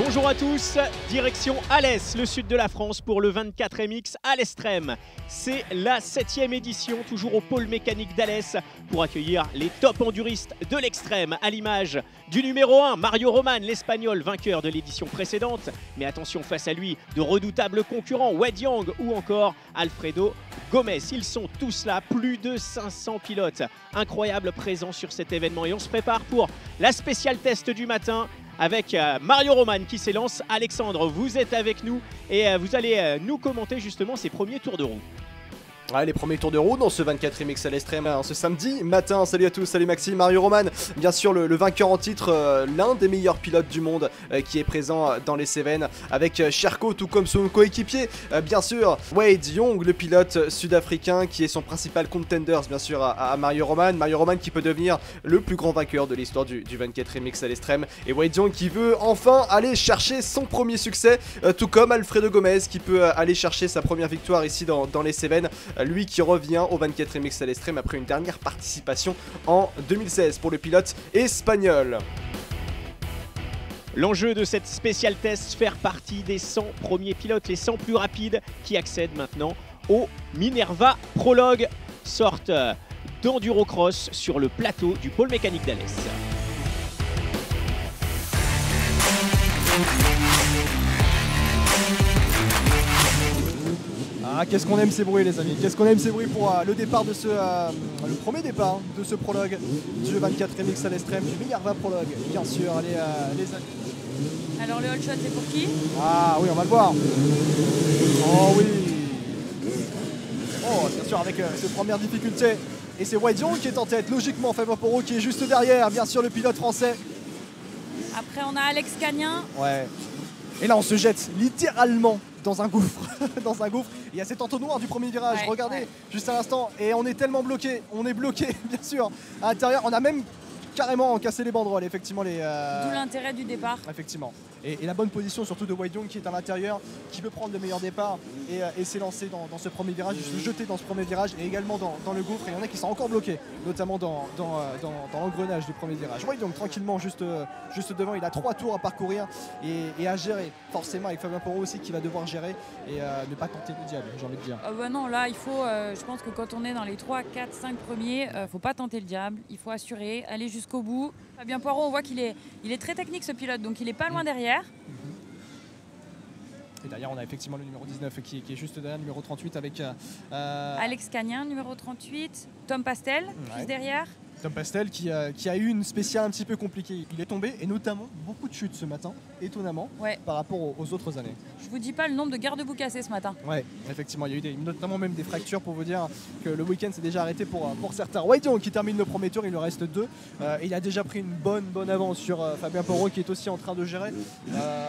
Bonjour à tous, direction Alès, le sud de la France pour le 24 MX à l'Extrême. C'est la 7e édition, toujours au pôle mécanique d'Alès, pour accueillir les top enduristes de l'Extrême, à l'image du numéro 1, Mario Roman, l'Espagnol, vainqueur de l'édition précédente. Mais attention, face à lui, de redoutables concurrents, Wade Yang ou encore Alfredo Gomez. Ils sont tous là, plus de 500 pilotes. Incroyable présence sur cet événement et on se prépare pour la spéciale test du matin avec Mario Roman qui s'élance. Alexandre, vous êtes avec nous et vous allez nous commenter justement ses premiers tours de roue. Ouais, les premiers tours de roue dans ce 24 MX à l'Extrême ce samedi matin. Salut à tous, salut Maxime, Mario Roman, bien sûr le vainqueur en titre, l'un des meilleurs pilotes du monde qui est présent dans les Cévennes avec Sherco, tout comme son coéquipier, bien sûr Wade Yang, le pilote sud-africain qui est son principal contender bien sûr à Mario Roman. Mario Roman qui peut devenir le plus grand vainqueur de l'histoire du 24 MX à l'Extrême, et Wade Yang qui veut enfin aller chercher son premier succès, tout comme Alfredo Gomez qui peut aller chercher sa première victoire ici dans les Cévennes. Lui qui revient au 24 MX à l'Extrême après une dernière participation en 2016 pour le pilote espagnol. L'enjeu de cette spéciale test, faire partie des 100 premiers pilotes, les 100 plus rapides qui accèdent maintenant au Minerva Prologue, sorte d'endurocross sur le plateau du pôle mécanique d'Alès. Ah, qu'est-ce qu'on aime ces bruits les amis, qu'est-ce qu'on aime ces bruits pour le départ de ce le premier départ de ce prologue du 24 MX à l'Extrême, du Minerva Prologue, bien sûr. Allez les amis. Alors le all shot c'est pour qui? Ah oui, on va le voir. Oh oui. Oh, bien sûr avec cette première difficulté. Et c'est Wade Yang qui est en tête, logiquement Fabien Porot qui est juste derrière, bien sûr le pilote français. Après on a Alex Cagnin. Ouais. Et là on se jette littéralement dans un gouffre. Dans un gouffre. Il y a cet entonnoir du premier virage, ouais, regardez, ouais. Juste à l'instant. Et on est tellement bloqué, on est bloqué bien sûr à l'intérieur. On a même carrément cassé les banderoles, effectivement. D'où l'intérêt du départ. Effectivement. Et la bonne position surtout de Wade Yang qui est à l'intérieur, qui peut prendre le meilleur départ et s'élancer dans ce premier virage, se jeter dans ce premier virage et également dans le gouffre. Et il y en a qui sont encore bloqués, notamment dans l'engrenage du premier virage. Wade Yang tranquillement juste devant, il a 3 tours à parcourir et à gérer, forcément avec Fabien Porot aussi qui va devoir gérer et ne pas tenter le diable, j'ai envie de dire. Bah non, là il faut, je pense que quand on est dans les 3, 4, 5 premiers, faut pas tenter le diable, il faut assurer, aller jusqu'au bout. Fabien Poirot, on voit qu'il est très technique ce pilote, donc il est pas loin derrière. Et derrière on a effectivement le numéro 19 qui est juste derrière, le numéro 38 avec Alex Cagnin, numéro 38, Tom Pastel, juste derrière. Tom Pastel qui a eu une spéciale un petit peu compliquée. Il est tombé et notamment beaucoup de chutes ce matin, étonnamment, par rapport aux autres années. Je vous dis pas le nombre de garde-boue cassés ce matin. Ouais, effectivement, il y a eu notamment même des fractures pour vous dire que le week-end s'est déjà arrêté pour certains. Wade Yang qui termine le premier tour, il lui reste 2. Et il a déjà pris une bonne avance sur Fabien Porot qui est aussi en train de gérer.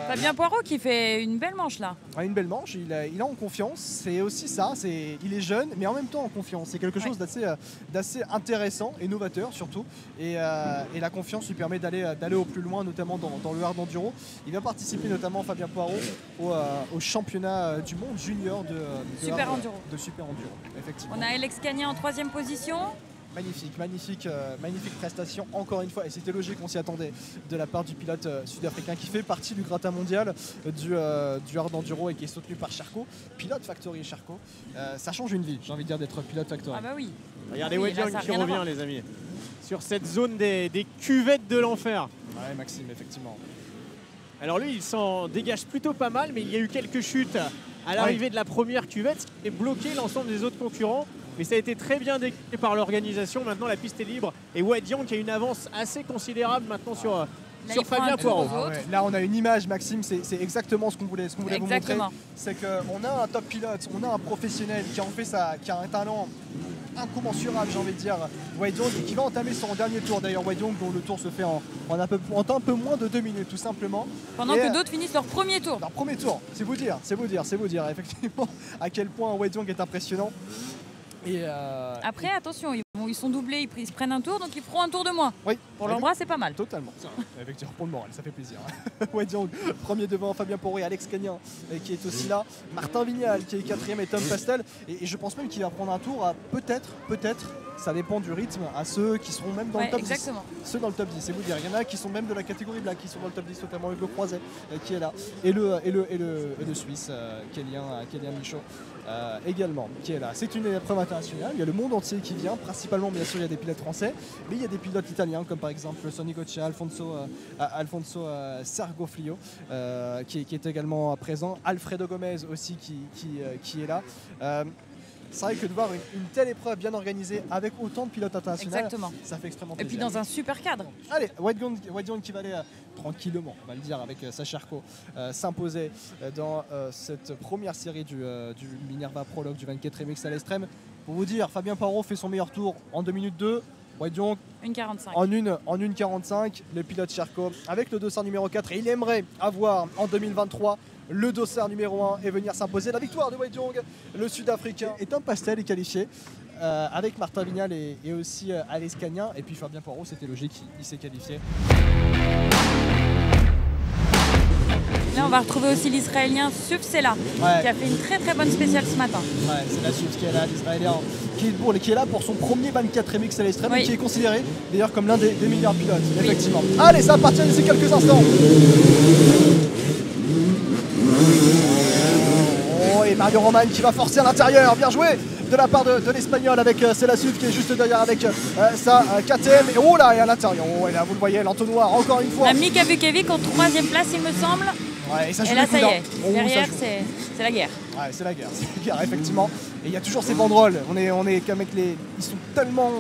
Fabien Poirot qui fait une belle manche là. Une belle manche, il est en confiance, c'est aussi ça, il est jeune mais en même temps en confiance. C'est quelque chose d'assez intéressant et novateur surtout, et la confiance lui permet d'aller au plus loin, notamment dans le hard enduro. Il va participer notamment, Fabien Poirot, au championnat du monde junior de Super Enduro. Effectivement. On a Alex Cagnin en 3e position. Magnifique prestation encore une fois, et c'était logique, on s'y attendait de la part du pilote sud-africain qui fait partie du gratin mondial du hard enduro et qui est soutenu par Sherco, pilote factory Sherco. Ça change une vie, j'ai envie de dire, d'être pilote factory. Ah bah oui. Regardez Wade Yang qui revient les amis, sur cette zone des cuvettes de l'enfer. Ouais Maxime, effectivement. Alors lui il s'en dégage plutôt pas mal, mais il y a eu quelques chutes à l'arrivée de la première cuvette, ce qui a bloqué l'ensemble des autres concurrents. Mais ça a été très bien décrit par l'organisation. Maintenant la piste est libre et Wade Yang qui a une avance assez considérable maintenant sur Fabien Poirot. Là on a une image Maxime, c'est exactement ce qu'on voulait vous montrer. C'est qu'on a un top pilote, on a un professionnel qui a un talent incommensurable, j'ai envie de dire, Wade Yang, et qui va entamer son dernier tour d'ailleurs. Wade Yang dont le tour se fait en un peu moins de 2 minutes tout simplement. Pendant que d'autres finissent leur premier tour. Leur premier tour, c'est vous dire effectivement à quel point Wade Yang est impressionnant. Après attention, Bon, ils sont doublés, ils se prennent un tour, donc ils feront un tour de moins. Oui. Pour leur bras, c'est pas mal. Totalement. Effectivement, pour le moral, ça fait plaisir. Wade Young, premier devant Fabien Poré, Alex Cagnin qui est aussi là, Martin Vignal qui est quatrième et Tom Pastel. Et je pense même qu'il va prendre un tour à peut-être, ça dépend du rythme, à ceux qui seront même dans le top exactement. 10. Ceux dans le top 10, c'est vous dire. Il y en a qui sont même de la catégorie black, qui sont dans le top 10, notamment Hugo Croiset qui est là. Et le Suisse, Kélian Michaud également, qui est là. C'est une épreuve internationale, il y a le monde entier qui vient, principalement bien sûr il y a des pilotes français, mais il y a des pilotes italiens comme par exemple Sonny Goccia, Alfonso Sergoflio qui est également présent, Alfredo Gomez aussi qui est là. C'est vrai que de voir une telle épreuve bien organisée avec autant de pilotes internationaux, ça fait extrêmement plaisir. Et puis dans un super cadre. Allez, Wade Young qui va aller tranquillement, on va le dire, avec Sacharko, s'imposer dans cette première série du Minerva Prologue du 24 MX à l'Extrême. Pour vous dire, Fabien Parot fait son meilleur tour en 2 minutes 2. Wade Young 1,45. En 1,45, le pilote Charcot avec le dossard numéro 4. Et il aimerait avoir en 2023 le dossard numéro 1 et venir s'imposer. La victoire de Wade Young, le Sud-Africain. Et Tom Pastel est qualifié avec Martin Vignal et aussi Alex Cagnin. Et puis Fabien Poirot, c'était logique, il s'est qualifié. Là, on va retrouver aussi l'Israélien Suf Sela, qui a fait une très très bonne spéciale ce matin. Ouais, c'est la Suf qui est là, l'Israélien, qui est là pour son premier 24 MX à l'Extrême, et qui est considéré d'ailleurs comme l'un des meilleurs pilotes, effectivement. Allez, ça appartient d'ici quelques instants. Oh, et Mario Roman qui va forcer à l'intérieur, bien joué de la part de l'Espagnol avec Selasuf qui est juste derrière avec sa KTM. Et oh là, et à l'intérieur, oh, et là vous le voyez, l'entonnoir encore une fois. Mika Vukevic en 3ème place il me semble. Ouais, et là ça y est, derrière c'est la guerre. Ouais, c'est la guerre, effectivement. Et il y a toujours ces banderoles, on est qu'avec ils sont tellement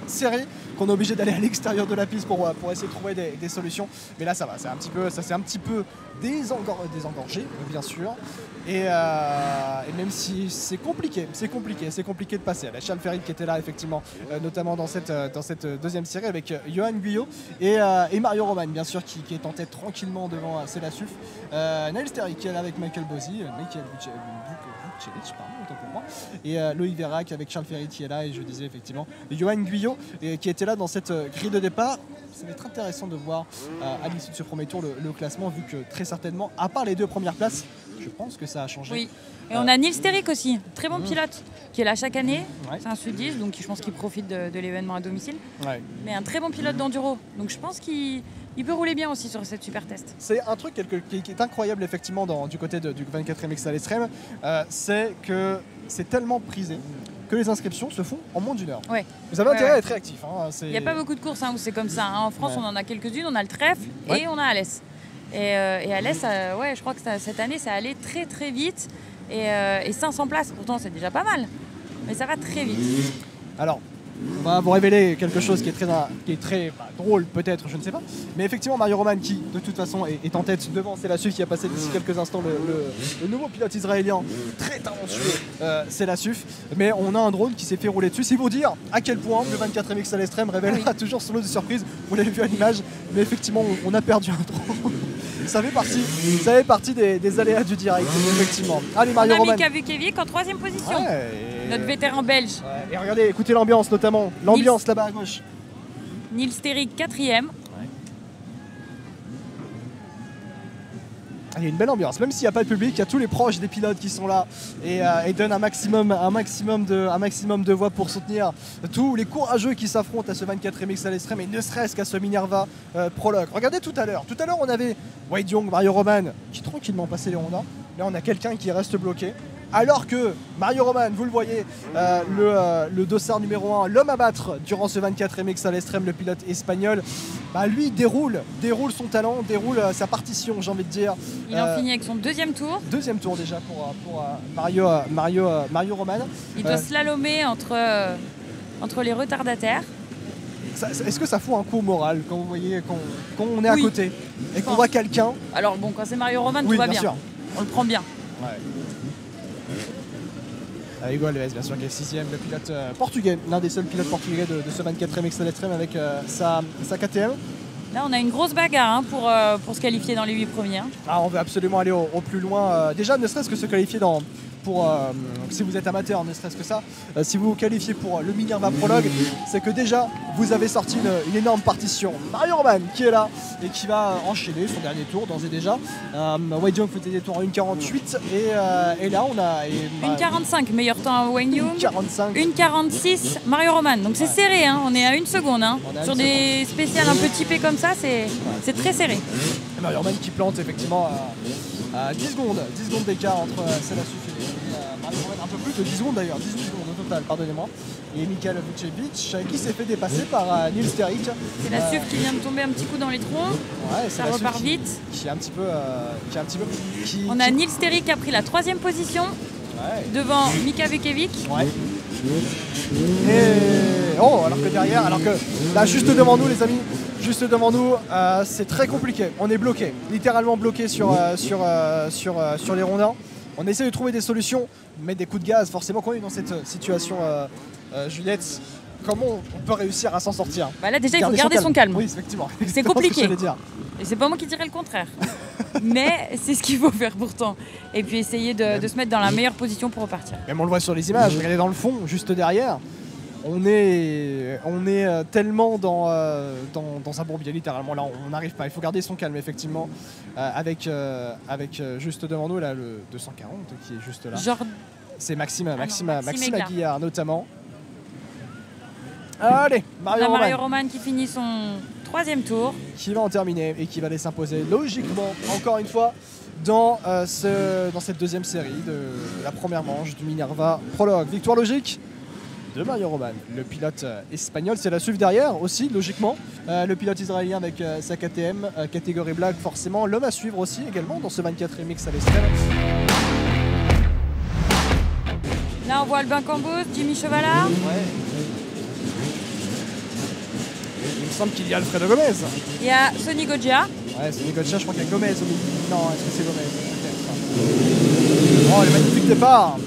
serrés qu'on est obligé d'aller à l'extérieur de la piste pour essayer de trouver des solutions. Mais là ça va, ça s'est un petit peu désengorgé, bien sûr. Et même si c'est compliqué de passer. La Charles Ferry qui était là effectivement, notamment dans cette deuxième série avec Johan Guyot et Mario Roman, bien sûr, qui est en tête tranquillement devant Selasuf. Nail Sterry qui est là avec Michael Bozzi, autant pour moi. Et Loïc Vérac avec Charles Ferry qui est là, et je disais effectivement Johan Guyot qui était là dans cette grille de départ. Ça va être intéressant de voir à l'issue de ce premier tour le classement, vu que très certainement, à part les 2 premières places, je pense que ça a changé. Oui. Et on a Nils Terick aussi, très bon pilote, qui est là chaque année. C'est un Sud-10, donc je pense qu'il profite de l'événement à domicile. Ouais. Mais un très bon pilote d'enduro. Donc je pense qu'il peut rouler bien aussi sur cette super test. C'est un truc qui est incroyable effectivement du côté du 24 MX à l'Extrême, c'est que c'est tellement prisé que les inscriptions se font en moins d'1 heure. Ouais. Vous avez intérêt à être réactif. Il n'y a pas beaucoup de courses où c'est comme ça. En France, on en a quelques-unes. On a le trèfle et on a Alès. Et Alès, je crois que cette année, ça allait très très vite. Et 500 places, pourtant, c'est déjà pas mal. Mais ça va très vite. Alors, on va vous révéler quelque chose qui est très drôle, peut-être, je ne sais pas. Mais effectivement, Mario Roman, qui de toute façon est en tête devant Selasuf, qui a passé d'ici quelques instants le nouveau pilote israélien, très talentueux, Selasuf. Mais on a un drone qui s'est fait rouler dessus. C'est pour dire à quel point le 24 MX à l'Extrême révèlera toujours son lot de surprises. Vous l'avez vu à l'image, mais effectivement, on a perdu un drone. Ça fait partie des aléas du direct, effectivement. Allez, Mario Roman. On a Mika Vukevic en 3ème position. Notre vétéran belge. Et regardez, écoutez l'ambiance notamment. L'ambiance là-bas à gauche. Nils Terick 4ème. Il y a une belle ambiance, même s'il n'y a pas de public, il y a tous les proches des pilotes qui sont là et donnent un maximum de voix pour soutenir tous les courageux qui s'affrontent à ce 24 MX à l'Extrême, et ne serait-ce qu'à ce Minerva Prologue. Regardez tout à l'heure on avait Wade Young, Mario Roman qui tranquillement passaient les Honda. Là on a quelqu'un qui reste bloqué. Alors que Mario Roman, vous le voyez, le dossard numéro 1, l'homme à battre durant ce 24 MX à l'Extrême, le pilote espagnol, lui déroule son talent, déroule sa partition, j'ai envie de dire. Il en finit avec son 2e tour. 2e tour déjà pour Mario Roman. Il doit slalomer entre les retardataires. Est-ce que ça fout un coup au moral quand vous voyez quand on est à côté et qu'on voit quelqu'un? Alors bon, quand c'est Mario Roman, tout va bien. Sûr. On le prend bien. Ouais. Hugo Alves, bien sûr, qui est 6ème, le pilote portugais, l'un des seuls pilotes portugais de ce 24 MX à l'Extrême avec sa KTM. Là, on a une grosse bagarre pour se qualifier dans les 8 premiers. Ah, on veut absolument aller au plus loin. Déjà, ne serait-ce que se qualifier dans pour, si vous êtes amateur, ne serait-ce que ça, si vous vous qualifiez pour le Minerva Prologue, c'est que déjà vous avez sorti une énorme partition. Mario Roman qui est là et qui va enchaîner son dernier tour d'ores et déjà. Wade Young faisait des tours en 1,48 et là on a... 1,45 meilleur temps à Wayne Young. 1,45. 1,46 Mario Roman. Donc c'est serré, hein. On est à 1 seconde. Hein. Sur des spéciales un peu typées comme ça, c'est très serré. Et Mario Roman qui plante effectivement à 10 secondes d'écart entre Salasuf et Mario Roman, un peu plus de 10 secondes d'ailleurs, 18 secondes au total, pardonnez-moi. Et Mikhail Vucevic qui s'est fait dépasser par Nils Terrik. C'est la SUF qui vient de tomber un petit coup dans les troncs. Ouais, ça repart vite. Qui est un petit peu. On a Nils Terrik qui a pris la 3e position devant Mika Vucevic. Ouais. Et alors que derrière, là juste devant nous les amis, juste devant nous, c'est très compliqué. On est bloqué, littéralement bloqué sur les rondins. On essaie de trouver des solutions, mettre des coups de gaz. Forcément, quand on est dans cette situation, Juliette, comment on peut réussir à s'en sortir? Là déjà, il faut garder son calme. Oui, effectivement. C'est compliqué. Dire. Et c'est pas moi qui dirais le contraire. Mais c'est ce qu'il faut faire pourtant. Et puis essayer de se mettre dans la meilleure position pour repartir. Même on le voit sur les images, regardez dans le fond, juste derrière. On est tellement dans un bourbier littéralement. Là, on n'arrive pas. Il faut garder son calme effectivement. Avec juste devant nous là le 240 qui est juste là. C'est Maxime Aguillard notamment. Allez, Mario Roman qui finit son 3e tour. Qui va en terminer et qui va aller s'imposer logiquement encore une fois dans cette deuxième série de la première manche du Minerva Prologue. Victoire logique de Mario Roman, le pilote espagnol. C'est la suivre derrière aussi, logiquement. Le pilote israélien avec sa KTM, catégorie black, forcément. L'homme à suivre aussi également dans ce 24 MX à l'Estrem. Là, on voit Albin Campos, Jimmy Chevalard. Ouais. Il me semble qu'il y a Alfredo Gomez. Il y a Sonny Goggia. Ouais, Sonny Goggia, je crois qu'il y a Gomez au milieu. Non, est-ce que c'est Gomez? Oh, le magnifique départ.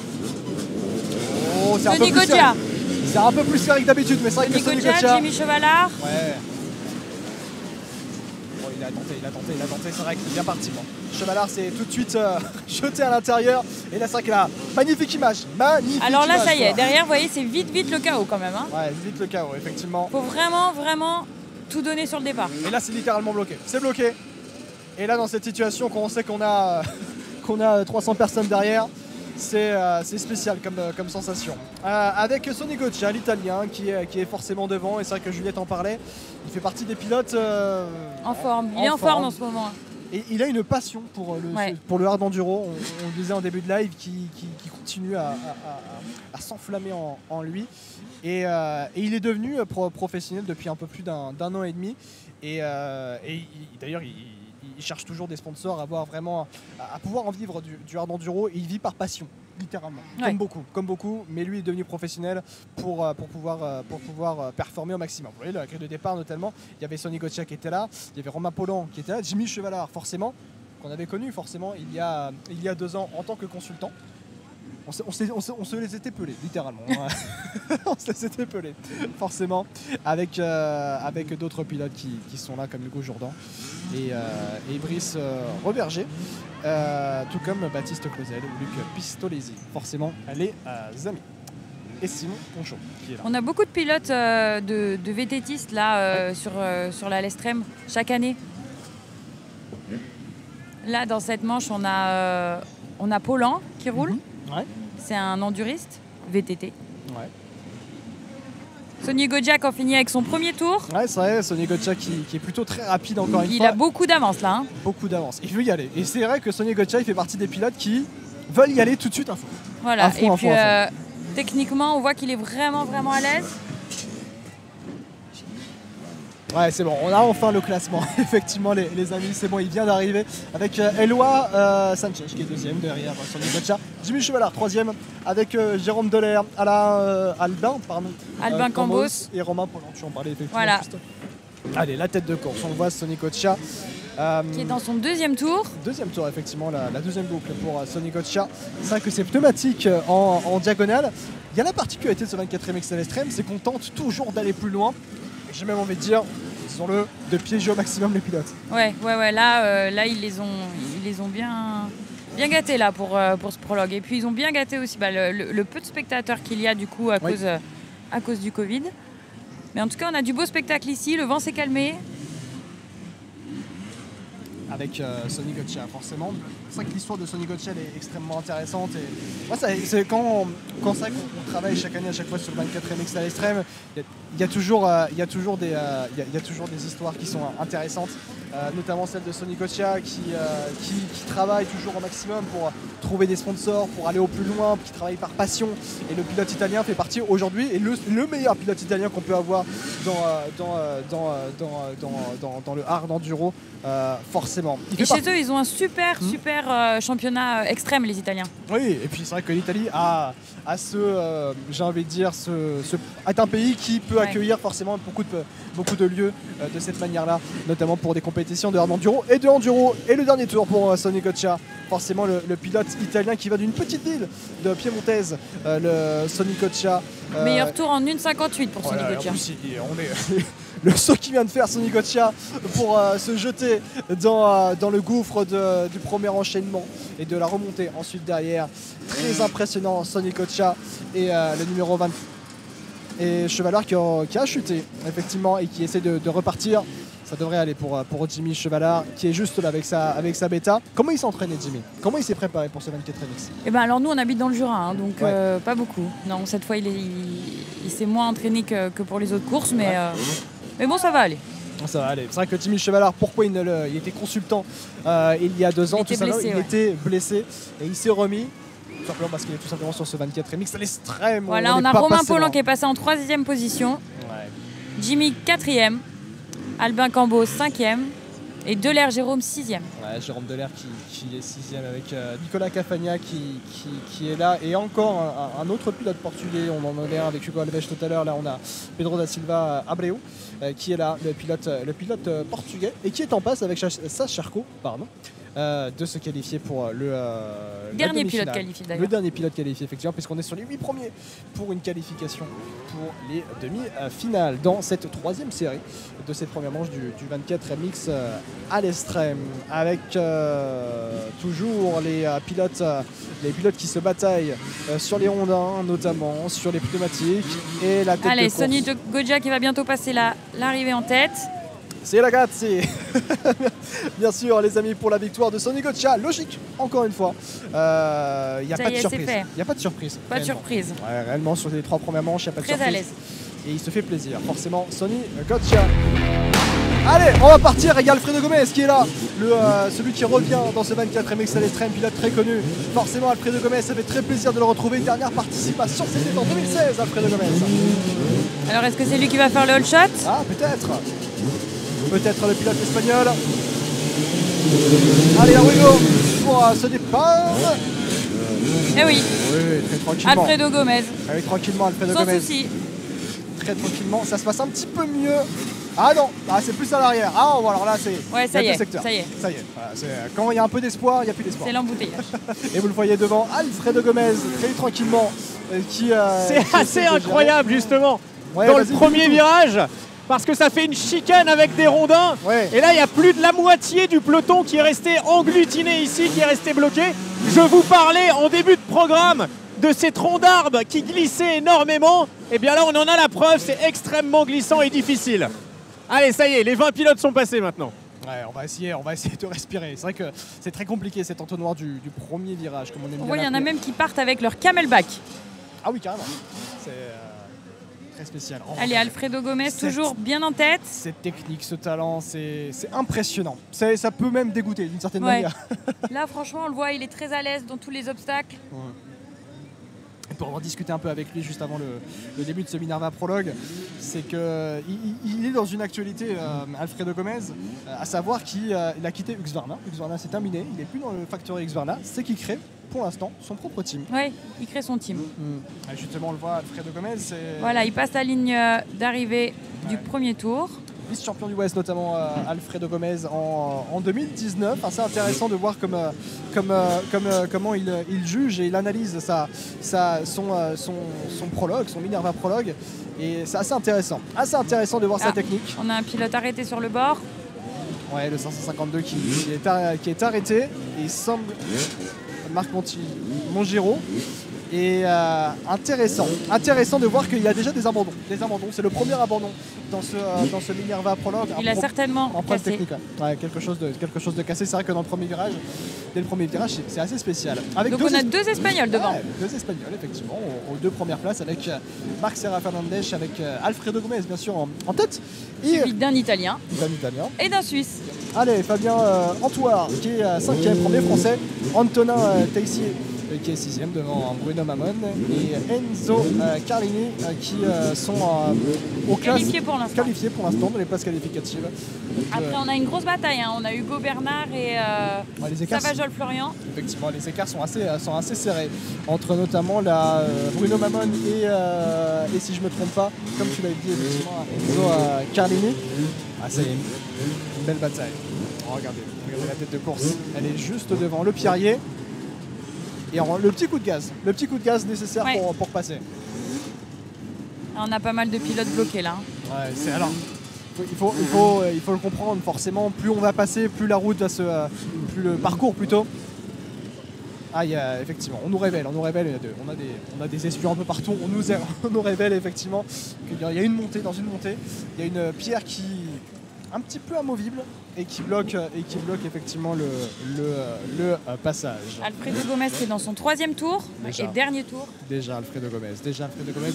Oh, c'est Sonny Goggia. C'est un peu plus serré que d'habitude, mais c'est vrai que Sonny Goggia. Jimmy Chevalard. Ouais. Oh, il a tenté, c'est vrai qu'il est bien parti. Bon. Chevalard s'est tout de suite jeté à l'intérieur. Et là, c'est vrai qu'il a magnifique image. Alors là, ça y est, derrière, vous voyez, c'est vite le chaos quand même. Hein. Ouais, vite le chaos, effectivement. Faut vraiment tout donner sur le départ. Et là, c'est littéralement bloqué. C'est bloqué. Et là, dans cette situation, quand on sait qu'on a 300 personnes derrière, c'est spécial comme sensation. Avec Sonny Goggia, l'italien, qui est forcément devant. Et c'est vrai que Juliette en parlait. Il fait partie des pilotes en forme. Il est en forme en ce moment. Et il a une passion pour le hard enduro, on le disait en début de live, qui continue à s'enflammer en lui. Et il est devenu professionnel depuis un peu plus d'un an et demi. Et d'ailleurs, il cherche toujours des sponsors à pouvoir en vivre du hard enduro. Et il vit par passion, littéralement, comme beaucoup. Mais lui est devenu professionnel pour pouvoir performer au maximum. Vous voyez, la grille de départ notamment, il y avait Sonny Goggia qui était là, il y avait Romain Pollan qui était là, Jimmy Chevalard forcément, qu'on avait connu forcément il y a 2 ans en tant que consultant. On se les était pelés, littéralement. On se les était pelés, forcément, avec d'autres pilotes qui sont là, comme Hugo Jourdan et Brice Roberger, tout comme Baptiste Clausel ou Luc Pistolesi, forcément, les amis. Et Simon Ponchot, qui est là. On a beaucoup de pilotes de VTTistes là, sur la Lestrem chaque année. Là, dans cette manche, on a Pollan qui roule. Ouais. C'est un enduriste, VTT. Ouais. Sonny Goggia qui a fini avec son premier tour. Ouais, c'est vrai, Sonny Goggia qui est plutôt très rapide encore une fois. Il a beaucoup d'avance là. Hein. Beaucoup d'avance. Il veut y aller. Et c'est vrai que Sonny Goggia, il fait partie des pilotes qui veulent y aller tout de suite à fond. Voilà, à fond, et puis techniquement, on voit qu'il est vraiment à l'aise. Ouais, c'est bon, on a enfin le classement, effectivement les amis, c'est bon, il vient d'arriver avec Eloi Sanchez qui est deuxième derrière Sonny Goggia, Jimmy Chevalard troisième avec Jérôme Delair, Albin Campos et Romain Pollan, tu en parlais effectivement. Voilà. Juste. Allez, la tête de course, on le voit, Sonny Goggia. Qui est dans son deuxième tour. Deuxième tour, effectivement, la deuxième boucle pour Sonny Goggia. C'est vrai que c'est pneumatique en diagonale. Il y a la particularité de ce 24 MX à l'Estrem, c'est qu'on tente toujours d'aller plus loin. J'ai même envie de dire, disons-le, de piéger au maximum les pilotes. Ouais, là ils les ont bien gâté là pour ce prologue. Et puis ils ont bien gâté aussi le peu de spectateurs qu'il y a du coup à cause du Covid. Mais en tout cas, on a du beau spectacle ici. Le vent s'est calmé. Avec Sonny Gotcha, forcément. C'est vrai que l'histoire de Sonny Gotcha est extrêmement intéressante. Et moi, c'est quand on travaille chaque année, à chaque fois sur le 24MX à l'extrême, il y a toujours des histoires qui sont intéressantes, notamment celle de Sonny Gotcha qui travaille toujours au maximum pour trouver des sponsors, pour aller au plus loin, qui travaille par passion. Et le pilote italien fait partie aujourd'hui, et le meilleur pilote italien qu'on peut avoir dans le hard enduro, forcément. Et chez eux, ils ont un super championnat extrême, les Italiens. Oui, et puis c'est vrai que l'Italie a j'ai envie de dire, est un pays qui peut accueillir forcément beaucoup de lieux de cette manière-là, notamment pour des compétitions de hard enduro et de enduro. Et le dernier tour pour Sonny Gotcha, forcément le pilote italien qui va d'une petite ville de piémontaise, le Sonny Gotcha. Meilleur tour en 1,58 pour Sonny Gotcha. En plus, on est le saut qu'il vient de faire Sonny Gotcha pour se jeter dans le gouffre du premier enchaînement et de la remontée ensuite derrière. Très impressionnant Sonny Gotcha et le numéro 20 et Chevalard qui a chuté effectivement et qui essaie de repartir. Ça devrait aller pour Jimmy Chevalard qui est juste là avec sa bêta. Comment il s'est entraîné, Jimmy? Comment il s'est préparé pour ce 24MX? Eh ben alors nous on habite dans le Jura, hein, donc pas beaucoup. Non, cette fois il s'est moins entraîné que pour les autres courses, mais bon, ça va aller. Ça va aller. C'est vrai que Jimmy Chevalard, pourquoi il était consultant il y a 2 ans, il était blessé et il s'est remis. Tout simplement parce qu'il est tout simplement sur ce 24MX à l'extrême. Voilà, on a Romain Pollan qui est passé en 3e position, Jimmy 4e, Albin Cambo 5e et Delair Jérôme 6e. Ouais, Jérôme Delair qui est 6e avec Nicolas Cafagna qui est là et encore un autre pilote portugais. On en avait un avec Hugo Alves tout à l'heure. Là, on a Pedro da Silva Abreu qui est là, le pilote portugais et qui est en passe avec Sacharco, de se qualifier pour le dernier pilote qualifié d'ailleurs. Le dernier pilote qualifié effectivement, puisqu'on est sur les 8 premiers pour une qualification pour les demi-finales dans cette 3e série de cette première manche du 24MX à l'extrême, avec toujours les pilotes qui se bataillent sur les rondins, notamment sur les pneumatiques et la tête de course. Sonny Gotcha qui va bientôt passer l'arrivée en tête. C'est ragazzi. Bien sûr les amis, pour la victoire de Sonny Gotcha, logique encore une fois. Il n'y a pas de surprise. Il n'y a pas de surprise. Pas de surprise. Ouais, réellement sur les 3 premières manches, il n'y a pas de surprise. Très à l'aise. Et il se fait plaisir, forcément Sonny Gotcha. Allez, on va partir. Il y a Alfredo Gomez qui est là, celui qui revient dans ce 24MX à l'extrême, pilote très connu. Forcément Alfredo Gomez, ça fait très plaisir de le retrouver. Dernière participation, c'était en 2016 Alfredo Gomez. Alors est-ce que c'est lui qui va faire le all shot? Ah, peut-être le pilote espagnol. Allez, Arwigo pour ce départ. Eh oui. Oui, très tranquillement. Alfredo Gomez. Allez, tranquillement, Alfredo Sans Gomez. souci. Très tranquillement, ça se passe un petit peu mieux. Ah non, c'est plus à l'arrière. Ah, bon, alors là, c'est. Ouais, ça y est. Voilà, quand il y a un peu d'espoir, il n'y a plus d'espoir. C'est l'embouteillage. Et vous le voyez devant, Alfredo Gomez, très tranquillement. C'est assez incroyable, justement. Ouais, dans le premier virage. Parce que ça fait une chicane avec des rondins. Ouais. Et là, il y a plus de la moitié du peloton qui est resté engglutiné ici, qui est resté bloqué. Je vous parlais en début de programme de ces troncs d'arbres qui glissaient énormément. Et bien là, on en a la preuve, c'est extrêmement glissant et difficile. Allez, ça y est, les 20 pilotes sont passés maintenant. Ouais, on va essayer de respirer. C'est vrai que c'est très compliqué cet entonnoir du premier virage, comme on aime bien Il y en a l'appeler. même qui partent avec leur camelback. Ah oui, carrément. C'est très spécial. Allez, Alfredo Gomez toujours bien en tête. Cette technique, ce talent, c'est impressionnant. Ça peut même dégoûter d'une certaine manière. Là, franchement, on le voit, il est très à l'aise dans tous les obstacles. Ouais. Pour en discuter un peu avec lui juste avant le début de ce Minerva Prologue, c'est qu'il est dans une actualité, Alfredo Gomez, à savoir qu'il a quitté Husqvarna. Husqvarna c'est terminé, il n'est plus dans le factory Husqvarna, c'est qu'il crée pour l'instant son propre team. Oui, il crée son team. Et justement, on le voit, Alfredo Gomez, voilà, il passe la ligne d'arrivée du premier tour. Vice-champion du Ouest, notamment Alfredo Gomez en 2019. C'est intéressant de voir comment il juge et il analyse son prologue, son Minerva Prologue. Et c'est assez intéressant de voir sa technique. On a un pilote arrêté sur le bord. Ouais, le 552 qui est arrêté. Et il semble Marc Mongiro. Et intéressant de voir qu'il y a déjà des abandons. C'est le premier abandon dans ce Minerva Prologue. Il a certainement cassé. Technique, ouais, quelque chose de cassé. C'est vrai que dans le premier virage, dès le premier virage, c'est assez spécial. Donc on a deux Espagnols devant. Ouais, deux Espagnols, effectivement, aux deux premières places, avec Marc Serra Fernandez, avec Alfredo Gomez, bien sûr, en tête. Suivi d'un Italien. Et d'un Suisse. Allez, Fabien Antoine, qui est 5e, premier français. Antonin Teissier, qui est 6e devant Bruno Mamon, et Enzo Carlini, qui sont aux classes qualifiés pour l'instant dans les places qualificatives. Après, on a une grosse bataille. Hein. On a Hugo Bernard et Savajol Florian. Effectivement, les écarts sont assez serrés entre notamment Bruno Mamon et si je me trompe pas, comme tu l'as dit, effectivement, Enzo Carlini. Ah, ça y est, une belle bataille. Oh, regardez la tête de course. Elle est juste devant le Pierrier. Et le petit coup de gaz nécessaire pour passer. On a pas mal de pilotes bloqués là. Ouais, alors, il faut le comprendre forcément. Plus on va passer, plus la route va plus le parcours plutôt. Ah, effectivement, on nous révèle. On a des essuies un peu partout. On nous révèle effectivement qu'il y a une montée dans une montée. Il y a une pierre qui un petit peu amovible et qui bloque effectivement le passage. Alfredo Gomez qui est dans son 3e tour et dernier tour. Déjà Alfredo Gomez.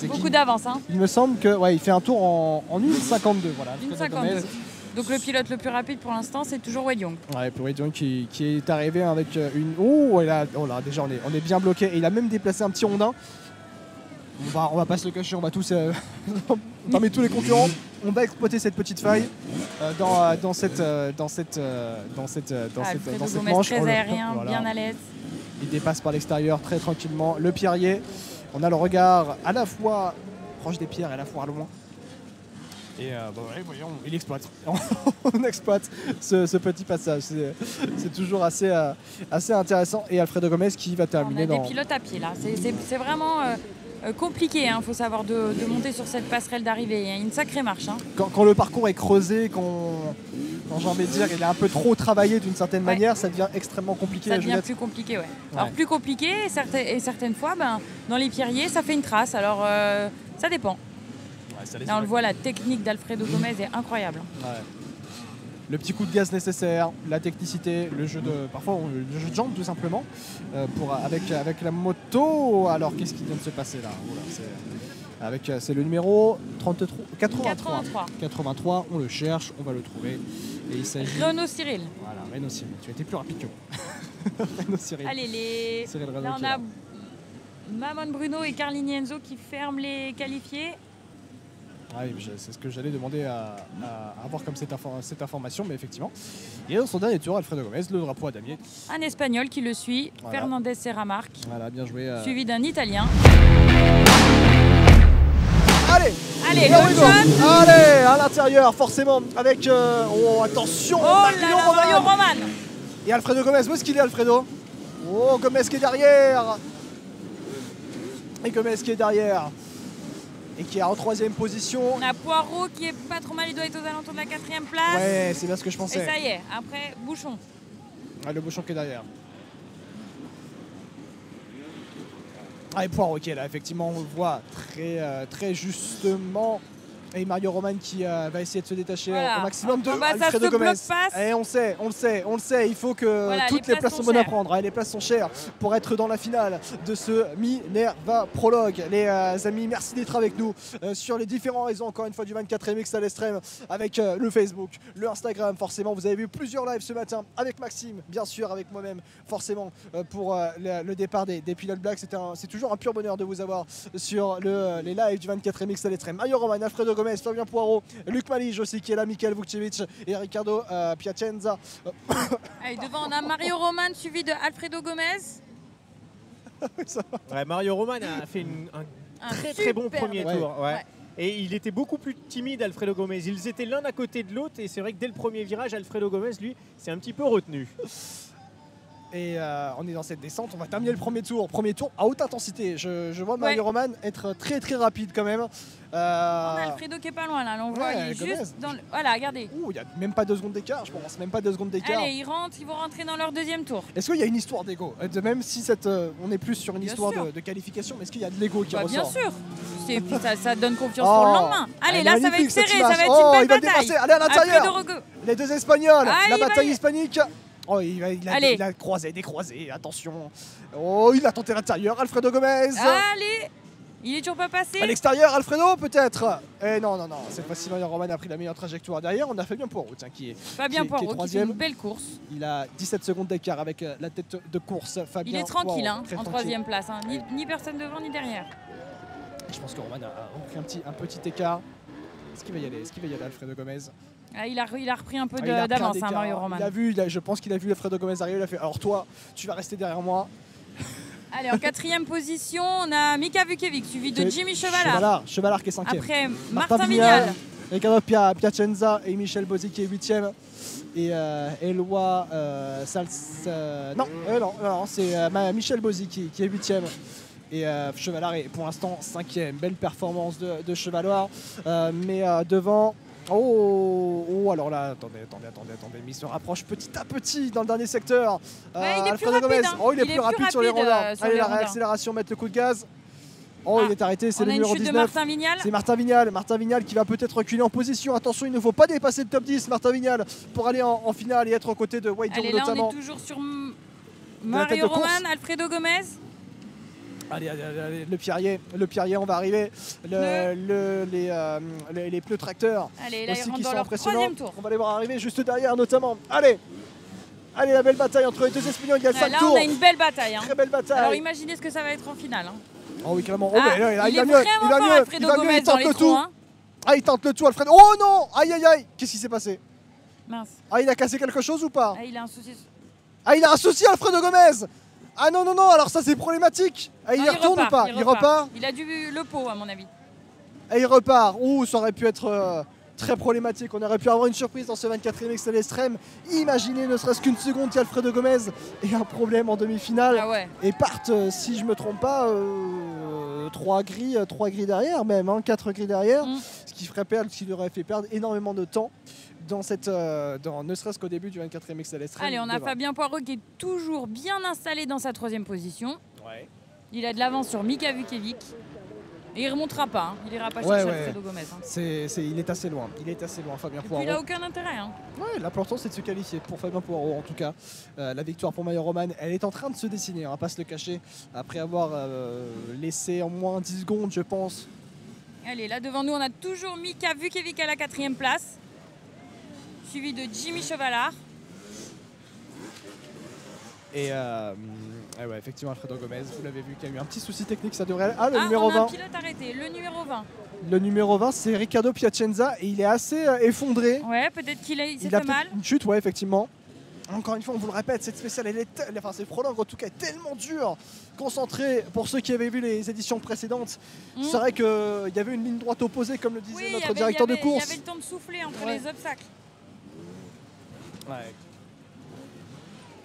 Beaucoup d'avance. Hein. Il me semble qu'il fait un tour en 1,52. Voilà, 1,52. Donc le pilote le plus rapide pour l'instant, c'est toujours Wei Jong. Ouais, pour Wei Jong qui est arrivé avec une... Oh là, déjà on est bien bloqué. Et il a même déplacé un petit rondin. On va pas se le cacher, on va tous, parmi tous les concurrents, on va exploiter cette petite faille dans cette manche. Très aérien, bien à l'aise. Il dépasse par l'extérieur très tranquillement. Le Pierrier, on a le regard à la fois proche des pierres et à la fois loin. Et voyons, il exploite. On exploite ce petit passage. C'est toujours assez intéressant. Et Alfredo Gomez qui va terminer des pilotes à pied là. C'est vraiment compliqué, hein. Faut savoir de monter sur cette passerelle d'arrivée. Il y a une sacrée marche. Hein. Quand le parcours est creusé, quand j'ai envie de dire il est un peu trop travaillé d'une certaine manière, ça devient extrêmement compliqué. Ça devient plus compliqué, ouais. Alors plus compliqué et certaines fois, dans les pierriers, ça fait une trace. Alors ça dépend. Là, on le voit, la technique d'Alfredo Gomez est incroyable. Ouais. Le petit coup de gaz nécessaire, la technicité, parfois le jeu de jambes tout simplement, avec la moto. Alors qu'est-ce qui vient de se passer là? C'est le numéro 83. On le cherche, on va le trouver. Et il s'agit Renaud Cyril. Voilà, Renaud Cyril. Tu étais plus rapide que moi. Renaud Cyril. Allez, là on a Mamon Bruno et Carlini Enzo qui ferment les qualifiés. Ah oui, c'est ce que j'allais demander à avoir comme cette information, mais effectivement. Et dans son dernier tour, Alfredo Gomez, le drapeau à damier. Un Espagnol qui le suit, voilà. Fernandez Serra Marc. Voilà, bien joué. Suivi d'un Italien. Allez, allez, à l'intérieur, forcément, avec... attention, Mario Roman. Et Alfredo Gomez, où est-ce qu'il est, Alfredo? Oh, Gomez qui est derrière. Et Gomez qui est derrière. Et qui est en 3e position. On a Poirot qui est pas trop mal, il doit être aux alentours de la 4e place. Ouais, c'est bien ce que je pensais. Et ça y est, après, Bouchon. Ah, le Bouchon qui est derrière. Ah, et Poirot qui est là, effectivement, on le voit très justement. Et Mario Roman qui va essayer de se détacher au maximum de Alfredo Gomez. Et on le sait, il faut que toutes les places sont bonnes à prendre. Les places sont chères pour être dans la finale de ce Minerva Prologue. Les amis, merci d'être avec nous sur les différents réseaux, encore une fois, du 24MX à l'Estrême, avec le Facebook, le Instagram, forcément. Vous avez vu plusieurs lives ce matin avec Maxime, bien sûr, avec moi-même, forcément, pour le départ des pilotes black. C'est toujours un pur bonheur de vous avoir sur les lives du 24MX à l'Estrême. Mario Roman, Alfredo Gomez, Fabien Poirot, Luc Malige aussi qui est là, Michael Vukcevic et Ricardo Piacenza. Allez, devant on a Mario Roman suivi de Alfredo Gomez. Ouais, Mario Roman a fait un très bon premier tour. Ouais. Et il était beaucoup plus timide, Alfredo Gomez. Ils étaient l'un à côté de l'autre et c'est vrai que dès le premier virage, Alfredo Gomez, lui, s'est un petit peu retenu. Et on est dans cette descente, on va terminer le premier tour à haute intensité. Je vois Mario Roman être très très rapide quand même. On a Alfredo qui est pas loin là, on voit, il est juste dans le... Voilà, regardez. Il n'y a même pas 2 secondes d'écart, je pense, même pas 2 secondes d'écart. Allez, ils vont rentrer dans leur deuxième tour. Est-ce qu'il y a une histoire d'ego? Même si on est plus sur une histoire de qualification, mais est-ce qu'il y a de l'ego qui ressort? Bien sûr, ça donne confiance pour le lendemain. Allez, là ça va être serré, ça va être une belle bataille. Allez, à l'intérieur, les 2 Espagnols, la bataille hispanique. Oh, il a croisé, décroisé, attention. Oh, il a tenté l'intérieur, Alfredo Gomez. Allez, il est toujours pas passé. À l'extérieur, Alfredo peut-être. Eh non, cette fois-ci Mario Roman a pris la meilleure trajectoire derrière. On a Fabien Poirot qui est qui fait une belle course. Il a 17 secondes d'écart avec la tête de course. Fabien il est tranquille Poirot, en troisième place, ni personne devant ni derrière. Je pense que Roman a pris un petit écart. Est-ce qu'il va y aller Alfredo Gomez? Il a repris un peu d'avance, Mario Roman. Je pense qu'il a vu Alfredo Gomez arriver, il a fait alors toi, tu vas rester derrière moi. Allez, en 4e position, on a Mika Vukcevic, suivi de Jimmy Chevalard. Chevalard qui est 5e. Après, Martin Vignal. Ricardo Piacenza et Michel Bozzi qui est 8e. Et Eloi non, c'est Michel Bozzi qui est 8e. Et Chevalard est pour l'instant 5e. Belle performance de Chevalard. Mais devant... Oh, alors là, attendez, mais il se rapproche petit à petit dans le dernier secteur. Il est Alfredo plus rapide, Gomez, il est plus rapide sur les rondins. Allez, la réaccélération, mettre le coup de gaz. Il est arrêté, c'est le numéro 19. Martin Vignal. C'est Martin Vignal qui va peut-être reculer en position. Attention, il ne faut pas dépasser le top 10, Martin Vignal, pour aller en finale et être aux côtés de Wade Young notamment. On est toujours sur Mario Roman, Alfredo Gomez. Allez, le Pierrier, on va arriver. Les pneus tracteurs aussi qui sont impressionnants. On va les voir arriver juste derrière notamment. Allez, la belle bataille entre les 2 Espagnols. Il y a 5 tours. Là, on a une belle bataille. Très belle bataille. Alors imaginez ce que ça va être en finale. Oh oui, clairement. Il va mieux. Alfredo Gomez il tente le tout. Il tente le tout, Alfredo. Oh non, aïe. Qu'est-ce qui s'est passé? Mince. Il a cassé quelque chose ou pas? Il a un souci. Il a un souci, Alfredo Gomez. Ah non, alors ça c'est problématique. Il retourne ou pas? Il repart. Il a dû le pot à mon avis. Il repart. Ça aurait pu être très problématique. On aurait pu avoir une surprise dans ce 24e X à l'extrême. Imaginez ne serait-ce qu'une seconde qu'Alfredo Gomez ait un problème en demi-finale. Et partent, si je me trompe pas, 3 grilles derrière même, 4 grilles derrière. Ce qui lui aurait fait perdre énormément de temps. Ne serait-ce qu'au début du 24e X à l'extrême. Allez, on a Fabien Poirot qui est toujours bien installé dans sa 3e position. Il a de l'avance sur Mika Vukcevic. Et il ne remontera pas, il n'ira pas chercher Alfredo Gomez. Il est assez loin, Fabien Poirot. Il n'a aucun intérêt. L'important c'est de se qualifier pour Fabien Poirot en tout cas. La victoire pour Mario Roman, elle est en train de se dessiner, on va pas se le cacher. Après avoir laissé en moins 10 secondes, je pense. Allez, là devant nous, on a toujours Mika Vukcevic à la 4e place. Suivi de Jimmy Chevalard. Et effectivement, Alfredo Gomez, vous l'avez vu, qu'il y a eu un petit souci technique, ça devrait aller. Le numéro 20. Un pilote arrêté, le numéro 20. Le numéro 20, c'est Ricardo Piacenza et il est assez effondré. Peut-être qu'il s'est fait mal. Une chute, effectivement. Encore une fois, on vous le répète, cette spéciale, cette prologue en tout cas est tellement dure. Concentré, pour ceux qui avaient vu les éditions précédentes, c'est vrai qu'il y avait une ligne droite opposée, comme le disait notre directeur de course. Il y avait le temps de souffler entre les obstacles.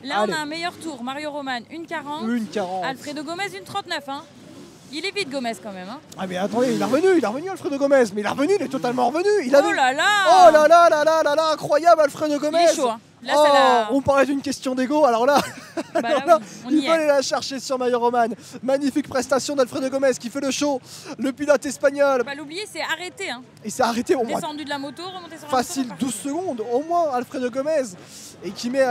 Là, on a un meilleur tour. Mario Roman, 1,40. Alfredo Gomez, 1,39. Il est vite, Gomez, quand même. Mais attendez, il est revenu, Alfredo Gomez. Mais il est revenu, il est totalement revenu. Oh là là, incroyable, Alfredo Gomez. Il est chaud. Là, on parlait d'une question d'ego, alors là, il peut aller la chercher sur Mario Roman. Magnifique prestation d'Alfredo Gomez qui fait le show, le pilote espagnol. Faut pas l'oublier, c'est arrêté. Il s'est arrêté au moins. Descendu de la moto, remonté sur facile, 12 secondes au moins, Alfredo Gomez. Et qui met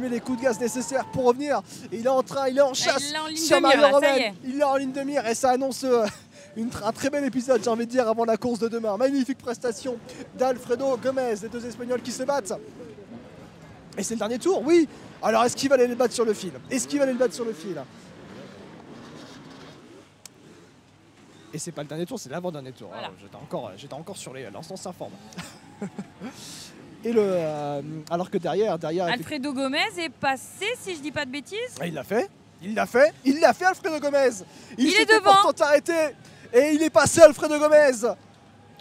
les coups de gaz nécessaires pour revenir. Et il est en chasse sur Mario Roman. Il est en ligne de mire et ça annonce un très bel épisode, j'ai envie de dire, avant la course de demain. Magnifique prestation d'Alfredo Gomez, les 2 Espagnols qui se battent. Et c'est le dernier tour, oui. Alors est-ce qu'il va aller le battre sur le fil? Et c'est pas le dernier tour, c'est l'avant-dernier tour. Voilà. J'étais encore sur l'instant s'informe. Et alors que derrière Alfredo Gomez est passé, si je dis pas de bêtises. Il l'a fait, Alfredo Gomez. Il est devant. Arrêté et il est passé, Alfredo Gomez.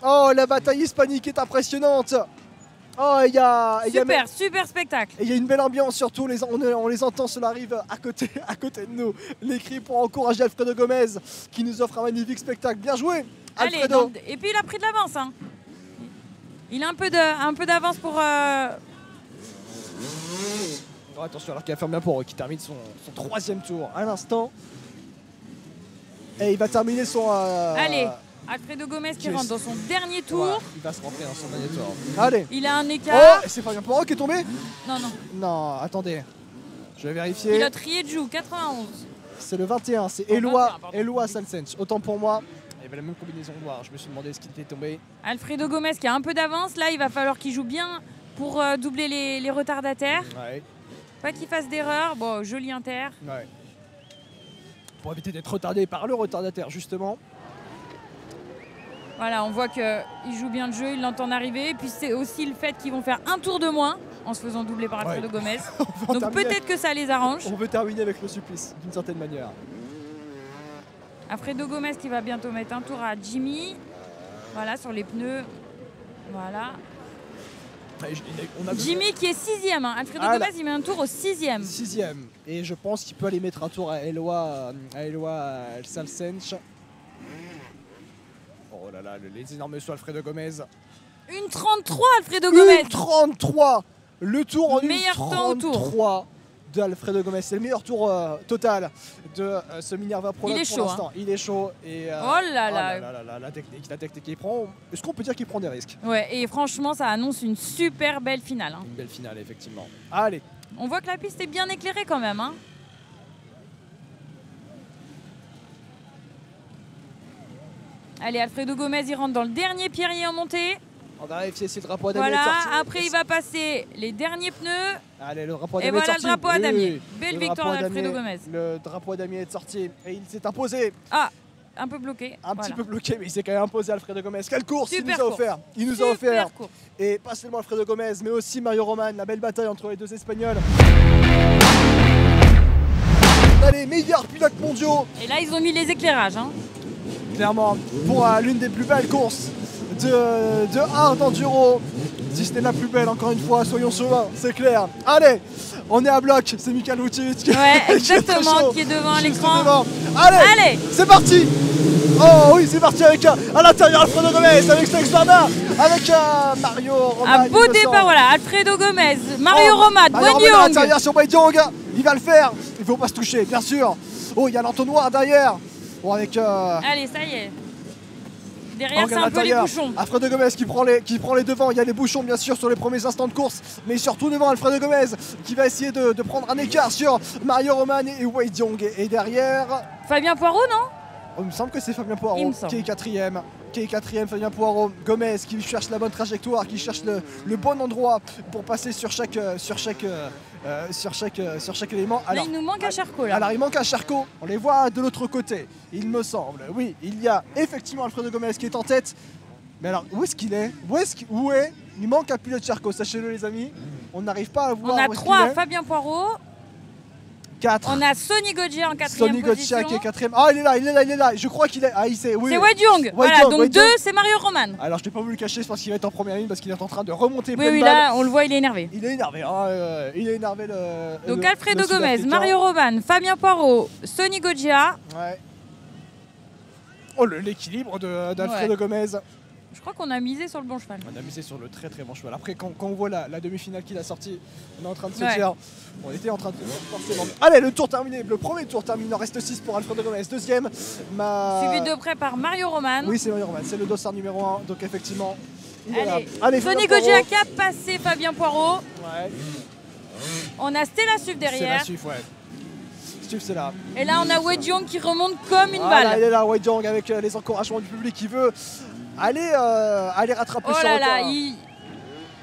Oh, la bataille hispanique est impressionnante. Oh, il y a... Super spectacle. Et il y a une belle ambiance surtout, on les entend, cela arrive à côté de nous. Les cris pour encourager Alfredo Gomez qui nous offre un magnifique spectacle. Bien joué Alfredo. Allez, et puis il a pris de l'avance. Hein. Il a un peu d'avance pour... Oh, attention alors qu'il va faire bien pour qui termine son 3e tour à l'instant. Et il va terminer son... Allez, Alfredo Gomez qui rentre dans son dernier tour. Ouais, il va se rentrer dans son dernier tour. Allez. Il a un écart. Oh, c'est Fabien Poirot qui est tombé? Non. Non, attendez. Je vais vérifier. Il a trié de joue, 91. C'est le 21, c'est Eloi Salsench. Autant pour moi. Il y avait la même combinaison noire. Je me suis demandé ce qu'il était tombé. Alfredo Gomez qui a un peu d'avance. Là, il va falloir qu'il joue bien pour doubler les retardataires. Ouais. Pas qu'il fasse d'erreur. Bon, joli inter. Ouais. Pour éviter d'être retardé par le retardataire, justement. Voilà, on voit qu'il joue bien le jeu, il l'entend arriver. Et puis c'est aussi le fait qu'ils vont faire un tour de moins en se faisant doubler par Alfredo Gomez. Donc peut-être que ça les arrange. On veut terminer avec le supplice, d'une certaine manière. Alfredo Gomez qui va bientôt mettre un tour à Jimmy. Voilà, sur les pneus. Voilà. Jimmy qui est 6e. Hein. Alfredo Gomez, il met un tour au 6e. 6e. Et je pense qu'il peut aller mettre un tour à Eloi Salsench. Oh là là, les énormes sauts Alfredo Gomez. Une 33 Alfredo Gomez. Une 33. Le tour en meilleur temps au tour d'Alfredo Gomez. C'est le meilleur tour total de ce Minerva Prologue pour l'instant. Hein. Il est chaud. Et, oh là là. La technique qu'il prend. Est-ce qu'on peut dire qu'il prend des risques? Ouais, et franchement, ça annonce une super belle finale. Hein. Une belle finale, effectivement. Allez. On voit que la piste est bien éclairée quand même. Hein. Allez, Alfredo Gomez, il rentre dans le dernier pierrier en montée. On va vérifier si le drapeau à damier est sorti. Voilà, après il va passer les derniers pneus. Allez, le drapeau à damier et voilà est sorti. Le drapeau à damier. Oui. Belle victoire d'Alfredo Gomez. Le drapeau à damier est sorti et il s'est imposé. Ah, un peu bloqué. Un petit peu bloqué, mais il s'est quand même imposé Alfredo Gomez. Quelle course il nous a offert. Il nous a offert. Et pas seulement Alfredo Gomez, mais aussi Mario Roman. La belle bataille entre les deux Espagnols. On a les meilleurs pilotes mondiaux. Et là, ils ont mis les éclairages. Hein. Clairement, pour l'une des plus belles courses de hard enduro. Si ce n'est la plus belle, encore une fois, soyons sereins, c'est clair. Allez, on est à bloc, c'est Michael Vucevic exactement, qui est devant l'écran. Allez, c'est parti. Oh oui, c'est parti avec à l'intérieur Alfredo Gomez, avec Stex Barna, avec Mario Roman. Un beau départ, voilà, Alfredo Gomez, Mario Roman, Wayne à l'intérieur sur Wayne Young, il va le faire, il ne faut pas se toucher, bien sûr. Oh, il y a l'entonnoir derrière. Bon, avec, allez, ça y est. Derrière, c'est un peu les bouchons. Alfredo Gomez qui prend les devants. Il y a les bouchons, bien sûr, sur les premiers instants de course. Mais surtout devant Alfredo Gomez qui va essayer de prendre un écart sur Mario Roman et Wade Young. Et derrière... Fabien Poirot, non? Il me semble que c'est Fabien Poirot qui est quatrième. Fabien Poirot. Gomez qui cherche la bonne trajectoire, qui cherche le bon endroit pour passer sur chaque élément. Alors, il nous manque un Charcot là. Alors il manque un Charcot, on les voit de l'autre côté, il me semble. Oui, il y a effectivement Alfredo Gomez qui est en tête. Mais alors, où est-ce qu'il est? Où est Il manque un pilote Charcot, sachez-le les amis. On n'arrive pas à voir. On a 3 Fabien Poirot. 4. On a Sonny Goggia en 4e position. Sonny Goggia qui est 4e. Ah, il est là. Je crois qu'il est. Ah, il sait. Oui. C'est Wade Young. Voilà, donc 2, c'est Mario Roman. Alors, je n'ai pas voulu le cacher, je pense qu'il va être en première ligne parce qu'il est en train de remonter. Oui, là, on le voit, il est énervé. Il est énervé. Il est énervé. Donc, Alfredo Gomez, Mario Roman, Fabien Poirot, Sonny Goggia. Ouais. Oh, l'équilibre d'Alfredo Gomez. Je crois qu'on a misé sur le bon cheval. On a misé sur le très très bon cheval. Après, quand on voit la demi-finale qu'il a sortie, on est en train de se dire. On était en train de forcément. Allez, le tour terminé. Le premier tour terminé. Il en reste 6 pour Alfredo Gomez. Deuxième. Suivi de près par Mario Roman. Oui, c'est Mario Roman. C'est le dossard numéro 1. Donc, effectivement. Allez, Sonny Goggia qui a passé Fabien Poirot. Ouais. On a Stella Suif derrière. Stella Suif, ouais. C'est là. Et là, on a Wade Young qui remonte comme une balle. Là, il est là, Wade Young, avec les encouragements du public qui veut aller rattraper son retard.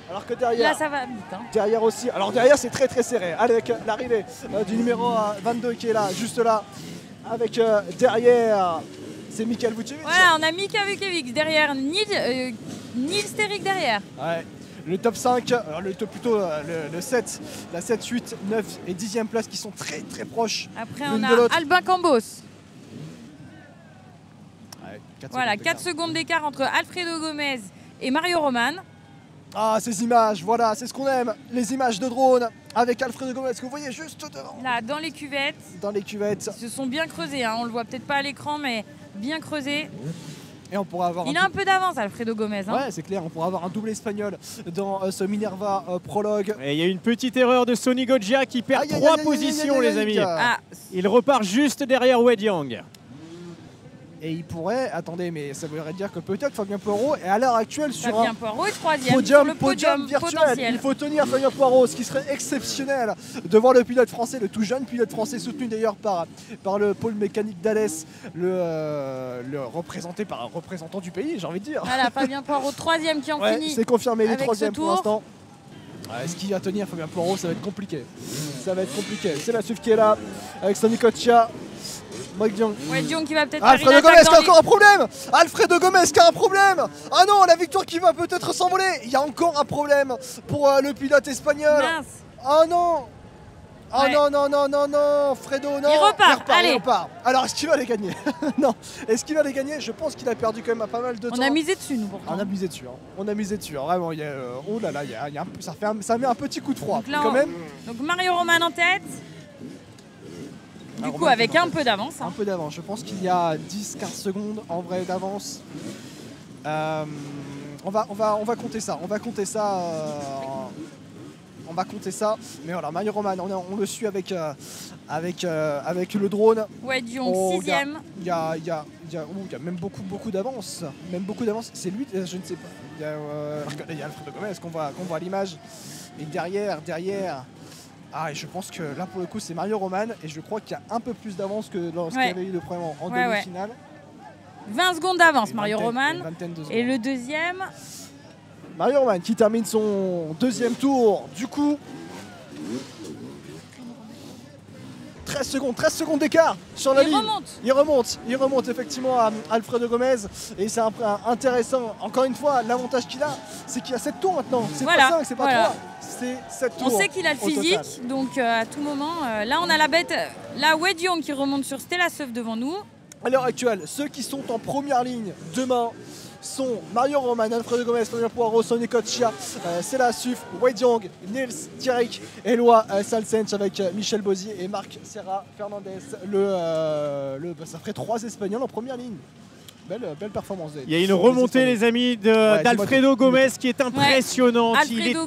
Alors que derrière, là, ça va vite. Hein. Derrière aussi. Alors derrière, c'est très très serré. Avec l'arrivée du numéro 22 qui est là, juste là. Avec derrière, c'est Michael Vucevic. Voilà, on a Mika Vucevic derrière, Nils Sterick derrière. Ouais. Le top 5, alors plutôt le 7, la 7, 8, 9 et 10e place qui sont très très proches. Après on a Albin Cambos. Ouais, 4 secondes d'écart entre Alfredo Gomez et Mario Roman. Ah, ces images, voilà, c'est ce qu'on aime. Les images de drone avec Alfredo Gomez que vous voyez juste devant. Là, dans les cuvettes. Dans les cuvettes. Ils se sont bien creusés, hein. On le voit peut-être pas à l'écran, mais bien creusés. Et on pourra avoir il a un peu d'avance, Alfredo Gomez. Hein. Ouais, c'est clair, on pourra avoir un double espagnol dans ce Minerva prologue. Et il y a une petite erreur de Sonny Goggia qui perd 3 positions, les amis. Il repart juste derrière Wade Yang. Et il pourrait, attendez, mais ça voudrait dire que peut-être Fabien Poirot est à l'heure actuelle sur Fabien un Poirot est troisième, sur le podium virtuel. potentiel. Il faut tenir Fabien Poirot, ce qui serait exceptionnel devant le pilote français, le tout jeune pilote français, soutenu d'ailleurs par le pôle mécanique d'Alès, le représenté par un représentant du pays, j'ai envie de dire. Voilà, Fabien Poirot, troisième qui en finit. C'est confirmé, les avec troisièmes ce pour tour. l'instant. Est-ce qu'il va tenir Fabien Poirot? Ça va être compliqué. Ça va être compliqué. C'est la SUV qui est là, avec Sonny Goggia. Wade Yang qui va peut-être Alfredo Gomez qui a encore un problème. Alfredo Gomez qui a un problème. Ah non, la victoire qui va peut-être s'envoler. Il y a encore un problème pour le pilote espagnol. Mince. Oh non. Oh Ouais. non, Fredo, non. Il repart, allez. Il repart. Alors, est-ce qu'il va les gagner? Non. Est-ce qu'il va les gagner? Je pense qu'il a perdu quand même pas mal de temps. On a misé dessus, nous, pourtant. On a misé dessus, hein. On a misé dessus, hein. Vraiment, il y a, oh là là, ça met un petit coup de froid. Donc là, quand même. Donc Mario Roman en tête. Du Alors, coup, Roman avec qui est en un tête. peu d'avance. Hein. Un peu d'avance, je pense qu'il y a 10-15 secondes en vrai d'avance. On va compter ça, on va compter ça. On va compter ça. Mais voilà, Mario Roman, on le suit avec le drone. Wade Yang, Oh, sixième. Il y a même beaucoup d'avance. Même beaucoup d'avance. C'est lui, je ne sais pas. Il y a Alfredo Gomez qu'on voit à l'image. Et derrière. Ah, et je pense que là pour le coup c'est Mario Roman. Et je crois qu'il y a un peu plus d'avance que lorsqu'il y avait eu le premier en demi-finale. 20 secondes d'avance, Mario Vingtaine- Roman. une vingtaine de secondes. Et le deuxième. Mario Roman qui termine son deuxième tour. Du coup, 13 secondes d'écart sur la ligne. Il remonte effectivement à Alfredo Gomez. Et c'est intéressant. Encore une fois, l'avantage qu'il a, c'est qu'il a 7 tours maintenant. C'est pas 5, c'est pas 3. C'est 7 tours. On sait qu'il a le physique, donc à tout moment. Là, on a la bête. Là, Wade Yang qui remonte sur Stella Seuf devant nous. À l'heure actuelle, ceux qui sont en première ligne demain sont Mario Roman, Alfredo Gomez, Fabien Poirot, Sonny Goggia, Stella Seuf, Wade Yang, Nils Thierry, Eloi Salsench avec Michel Bozier et Marc Serra Fernandez. Ça ferait 3 Espagnols en première ligne. Belle performance. Il y a une remontée, les amis, d'Alfredo Gomez qui est impressionnante. Il est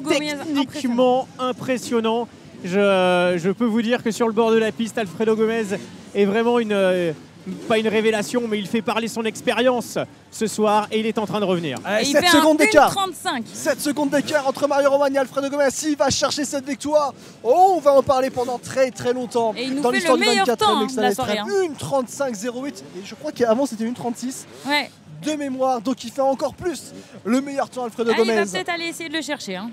techniquement impressionnant. Je peux vous dire que sur le bord de la piste, Alfredo Gomez est vraiment pas une révélation, mais il fait parler son expérience ce soir et il est en train de revenir. 7 secondes d'écart. 35. 7 secondes d'écart entre Mario Roman et Alfredo Gomez. S'il va chercher cette victoire, on va en parler pendant très longtemps. Et il nous dans fait l'histoire le du meilleur 24e temps X de la soirée. 1:35.08. Et je crois qu'avant c'était 1:36. Ouais. De mémoire, donc il fait encore plus le meilleur temps Alfredo Il Gomez. va peut-être aller essayer de le chercher. Hein.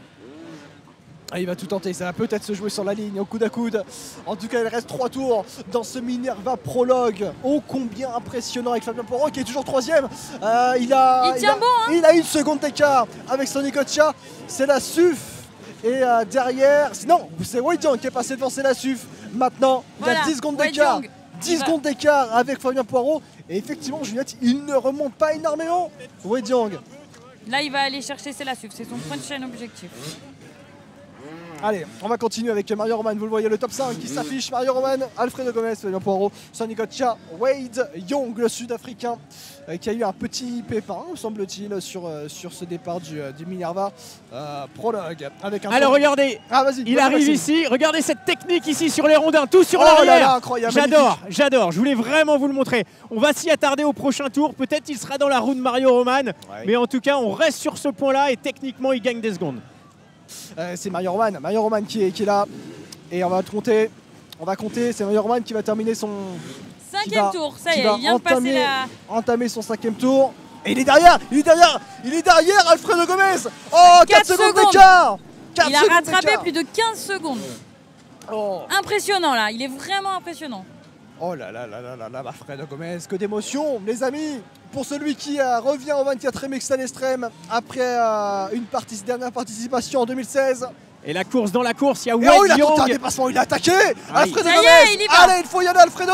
Il va tout tenter, ça va peut-être se jouer sur la ligne au coude à coude. En tout cas, il reste 3 tours dans ce Minerva prologue. Oh, combien impressionnant avec Fabien Poirot qui est toujours 3ème. Il tient bon, hein. Il a 1 seconde d'écart avec Sonny Goggia. C'est la SUF. Et derrière, non, c'est Wade Yang qui est passé devant, c'est la SUF. Maintenant, il y a 10 secondes d'écart. 10 secondes d'écart avec Fabien Poirot. Et effectivement, Juliette, il ne remonte pas énormément. Wade Yang. Là, il va aller chercher Stella Seuf. C'est son prochain objectif. Allez, on va continuer avec Mario Roman. Vous le voyez, le top 5 qui s'affiche. Mario Roman, Alfredo Gomez, Fabien Poirot, Sonny Goggia, Wade Yang, le sud-africain, qui a eu un petit pépin, semble-t-il, sur ce départ du Minerva prologue. Alors regardez, il arrive ici. Regardez cette technique ici sur les rondins, tout sur l'arrière. Incroyable. J'adore. Je voulais vraiment vous le montrer. On va s'y attarder au prochain tour. Peut-être il sera dans la roue de Mario Roman. Ouais. Mais en tout cas, on reste sur ce point-là et techniquement, il gagne des secondes. C'est Mario Roman qui est là. Et on va compter. C'est Mario Roman qui va terminer son 5e tour. Ça y est, il vient de passer entamer son 5e tour. Et il est derrière Alfredo Gomez. Oh, 4 secondes d'écart. Il a rattrapé plus de 15 secondes. Oh. Impressionnant là, il est vraiment impressionnant. Oh là là, Alfredo Gomez, que d'émotion, les amis, pour celui qui revient au 24e X à l'Estrême après une dernière participation en 2016. Et la course dans la course, il y a Wade Yang. Il a tenté un Yang. dépassement, il a attaqué. Alfredo Ça y Gomez. est, il y va. Allez, il faut y aller, Alfredo.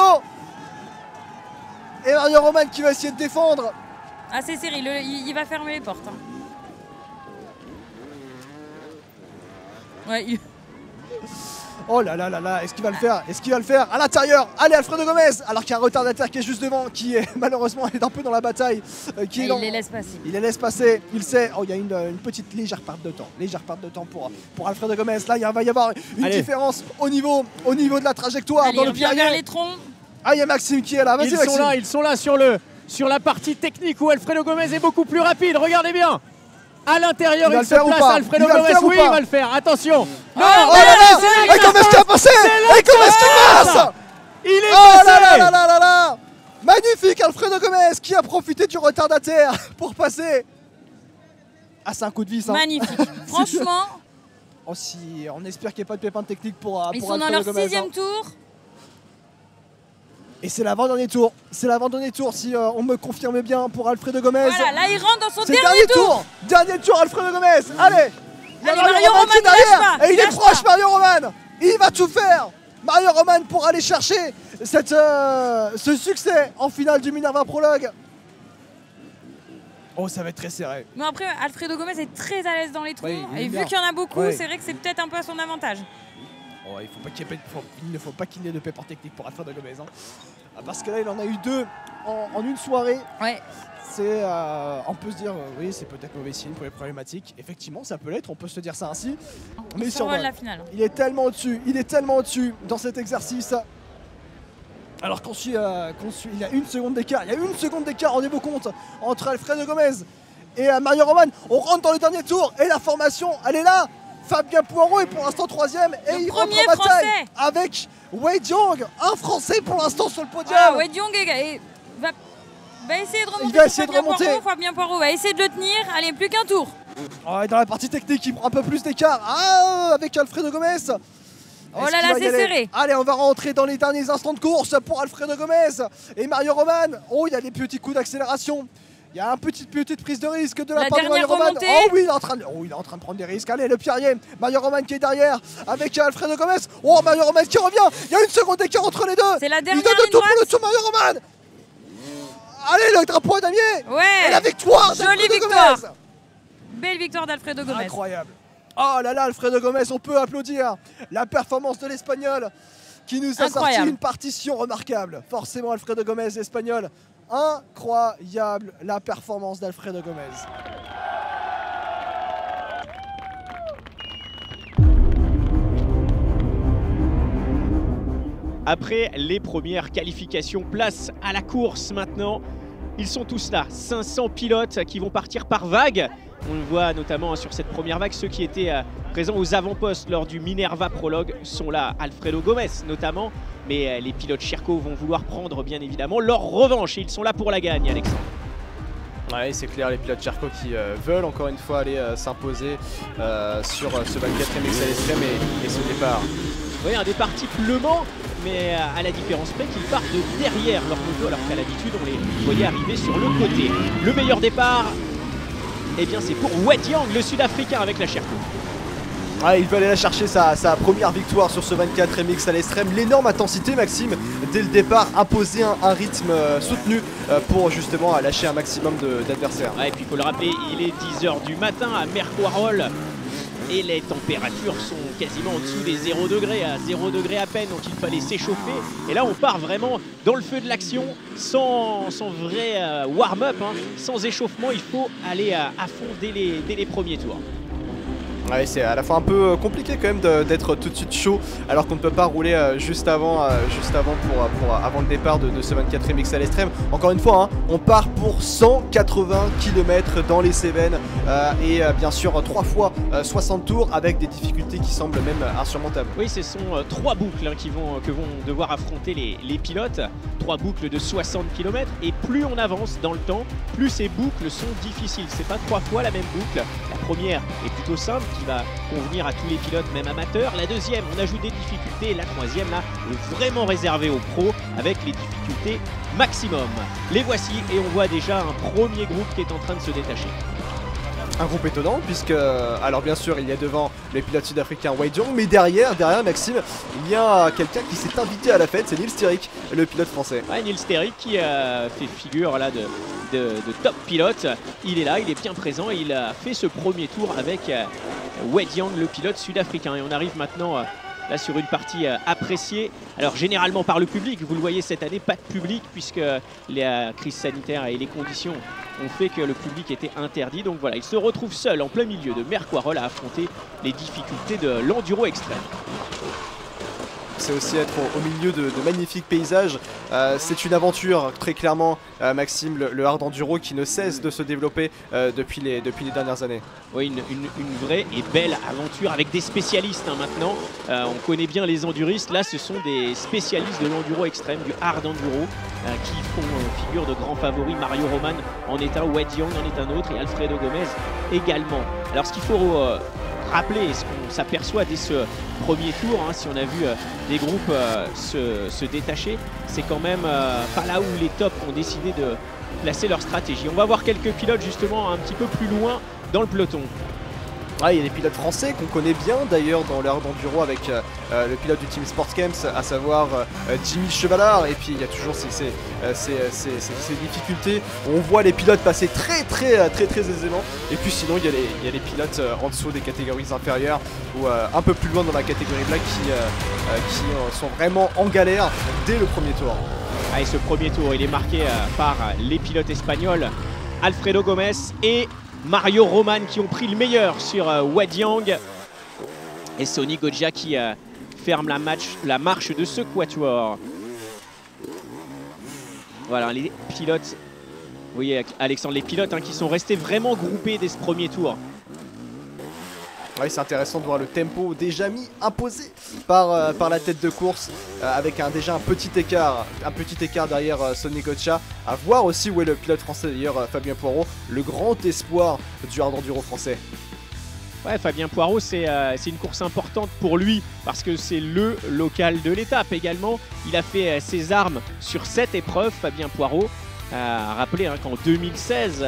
Et Mario Roman qui va essayer de défendre. Ah, c'est serré, il va fermer les portes. Hein. Ouais, Oh là là là là, est-ce qu'il va le faire? Est-ce qu'il va le faire? À l'intérieur, allez Alfredo Gomez. Alors qu'il y a un retardataire qui est juste devant, qui est malheureusement est un peu dans la bataille. Il les laisse passer. Il les laisse passer, il sait. Oh, il y a une petite légère perte de temps. Légère perte de temps pour Alfredo Gomez. Là, il va y avoir une différence au niveau de la trajectoire. Allez, dans le revient vers les troncs. Ah, il y a Maxime qui est là. Vas-y, Maxime. Ils sont là sur la partie technique où Alfredo Gomez est beaucoup plus rapide. Regardez bien. À l'intérieur, il se place Alfredo Gomez. Oui, il va le faire. Attention. Non, oh là là. Et Gomez qui a passé. Et Gomez qui passe. Il est passé. passé. Oh là là là là. Magnifique Alfredo Gomez qui a profité du retardataire pour passer. Ah, c'est un coup de vis. Hein. Magnifique. Franchement. Oh, si, on espère qu'il n'y ait pas de pépin technique pour Ils sont dans leur 6e tour. Et c'est l'avant-dernier tour. C'est l'avant-dernier tour si on me confirme bien pour Alfredo Gomez. Voilà, là il rentre dans son dernier tour. Dernier tour Alfredo Gomez. Allez. Il y a Mario Roman qui est derrière. Et il est proche Mario Roman. Il va tout faire. Mario Roman pour aller chercher ce succès en finale du Minerva Prologue. Oh, ça va être très serré. Mais après, Alfredo Gomez est très à l'aise dans les trous. Oui, et vu qu'il y en a beaucoup, c'est vrai que c'est peut-être un peu à son avantage. Oh, il ne faut pas qu'il y ait de pépin technique pour Alfredo Gomez. Hein. Parce que là, il en a eu 2 en une soirée. Ouais. On peut se dire, oui, c'est peut-être mauvais signe pour les problématiques. Effectivement, ça peut l'être, on peut se dire ça ainsi. Mais la finale. Il est tellement au-dessus dans cet exercice. Alors il y a 1 seconde d'écart. Il y a 1 seconde d'écart, rendez-vous compte, entre Alfredo Gomez et Mario Roman. On rentre dans le dernier tour et la formation, elle est là. Fabien Poirot est pour l'instant 3e et il rentre en bataille avec Wei Jiang, un Français pour l'instant sur le podium. Ah, Wei Jiang va essayer de remonter. Il va essayer de remonter. Fabien Poirot va essayer de le tenir. Allez, plus qu'un tour. Oh, et dans la partie technique, il prend un peu plus d'écart. Ah, avec Alfredo Gomez. Oh là là, c'est serré. Allez, on va rentrer dans les derniers instants de course pour Alfredo Gomez et Mario Roman. Oh, il y a des petits coups d'accélération. Il y a une petite prise de risque de la part de Mario Roman. Oh oui, il est en train de prendre des risques. Allez, le Pierrier, Mario Roman qui est derrière avec Alfredo Gomez. Oh, Mario Roman qui revient. Il y a 1 seconde d'écart entre les deux. C'est la dernière. Il donne le tour pour le tour, Mario Roman. Allez, le drapeau damier. Ouais. Et la victoire. Jolie victoire. Belle victoire d'Alfredo Gomez. Incroyable. Oh là là, Alfredo Gomez, on peut applaudir la performance de l'Espagnol qui nous a sorti une partition remarquable. Forcément, Alfredo Gomez, l'Espagnol. Incroyable la performance d'Alfredo Gomez. Après les premières qualifications, place à la course maintenant. Ils sont tous là, 500 pilotes qui vont partir par vague. On le voit notamment sur cette première vague, ceux qui étaient présents aux avant-postes lors du Minerva Prologue sont là, Alfredo Gomez notamment. Mais les pilotes Sherco vont vouloir prendre bien évidemment leur revanche et ils sont là pour la gagne, Alexandre. Ouais, c'est clair, les pilotes Sherco qui veulent encore une fois aller s'imposer sur ce 24e XL Extreme et ce départ. Oui, un départ type Le Mans, mais à la différence près qu'ils partent de derrière leur moto alors qu'à l'habitude on les voyait arriver sur le côté. Le meilleur départ, eh bien c'est pour Wei Jiang, le Sud-Africain avec la Sherco. Ouais, il veut aller la chercher sa première victoire sur ce 24 MX à l'extrême. L'énorme intensité, Maxime, dès le départ, imposer un rythme soutenu pour justement lâcher un maximum d'adversaires. Ouais, et puis il faut le rappeler, il est 10 h du matin à Mercoirol et les températures sont quasiment en dessous des 0 degrés, à 0 degrés à peine, donc il fallait s'échauffer. Et là, on part vraiment dans le feu de l'action, sans vrai warm-up, hein, sans échauffement. Il faut aller à fond dès les premiers tours. Ouais, c'est à la fois un peu compliqué quand même d'être tout de suite chaud alors qu'on ne peut pas rouler juste avant avant le départ de ce 24 MX à l'extrême. Encore une fois, hein, on part pour 180 km dans les Cévennes et bien sûr 3 fois 60 tours avec des difficultés qui semblent même insurmontables. Oui, ce sont 3 boucles hein, que vont devoir affronter les pilotes. 3 boucles de 60 km et plus on avance dans le temps, plus ces boucles sont difficiles. C'est pas 3 fois la même boucle. La première est plutôt simple, qui va convenir à tous les pilotes, même amateurs. La deuxième, on ajoute des difficultés. Et la troisième, là, est vraiment réservée aux pros avec les difficultés maximum. Les voici et on voit déjà un premier groupe qui est en train de se détacher. Un groupe étonnant puisque, alors bien sûr il y a devant le pilote sud-africain Wei Jiang, mais derrière Maxime, il y a quelqu'un qui s'est invité à la fête, c'est Nils Terryck, le pilote français. Ouais, Nils Terryck qui fait figure là de top pilote, il est là, il est bien présent, il a fait ce premier tour avec Wei Yang, le pilote sud-africain. Et on arrive maintenant là sur une partie appréciée. Alors généralement par le public, vous le voyez cette année, pas de public puisque la crise sanitaire et les conditions ont fait que le public était interdit. Donc voilà, il se retrouve seul en plein milieu de Mercoirol à affronter les difficultés de l'enduro extrême. C'est aussi être au milieu de magnifiques paysages. C'est une aventure, très clairement, Maxime, le hard enduro qui ne cesse de se développer depuis les dernières années. Oui, une vraie et belle aventure avec des spécialistes maintenant. On connaît bien les enduristes. Là, ce sont des spécialistes de l'enduro extrême, du hard enduro, qui font figure de grands favoris. Mario Roman en est un, Wei Yang en est un autre et Alfredo Gomez également. Alors, ce qu'il faut rappeler, et ce qu'on s'aperçoit dès ce premier tour, si on a vu des groupes se détacher, c'est quand même pas là où les tops ont décidé de placer leur stratégie. On va voir quelques pilotes justement un petit peu plus loin dans le peloton. Ah, il y a des pilotes français qu'on connaît bien d'ailleurs dans l'art d'enduro avec le pilote du Team Sports Camps, à savoir Jimmy Chevalard. Et puis il y a toujours ces difficultés. On voit les pilotes passer très aisément. Et puis sinon il y a les pilotes en dessous des catégories inférieures ou un peu plus loin dans la catégorie black qui sont vraiment en galère dès le premier tour. Ah, et ce premier tour il est marqué par les pilotes espagnols Alfredo Gomez et Mario Roman qui ont pris le meilleur sur Wei Yang et Sonny Goggia qui ferme la marche de ce quatuor. Voilà les pilotes, vous voyez Alexandre, les pilotes qui sont restés vraiment groupés dès ce premier tour. Oui, c'est intéressant de voir le tempo déjà imposé par la tête de course avec déjà un petit écart derrière Sonny Goggia. À voir aussi où est le pilote français d'ailleurs, Fabien Poirot, le grand espoir du hard enduro français. Ouais, Fabien Poirot, c'est une course importante pour lui parce que c'est le local de l'étape également. Il a fait ses armes sur cette épreuve, Fabien Poirot. Rappelez qu'en 2016...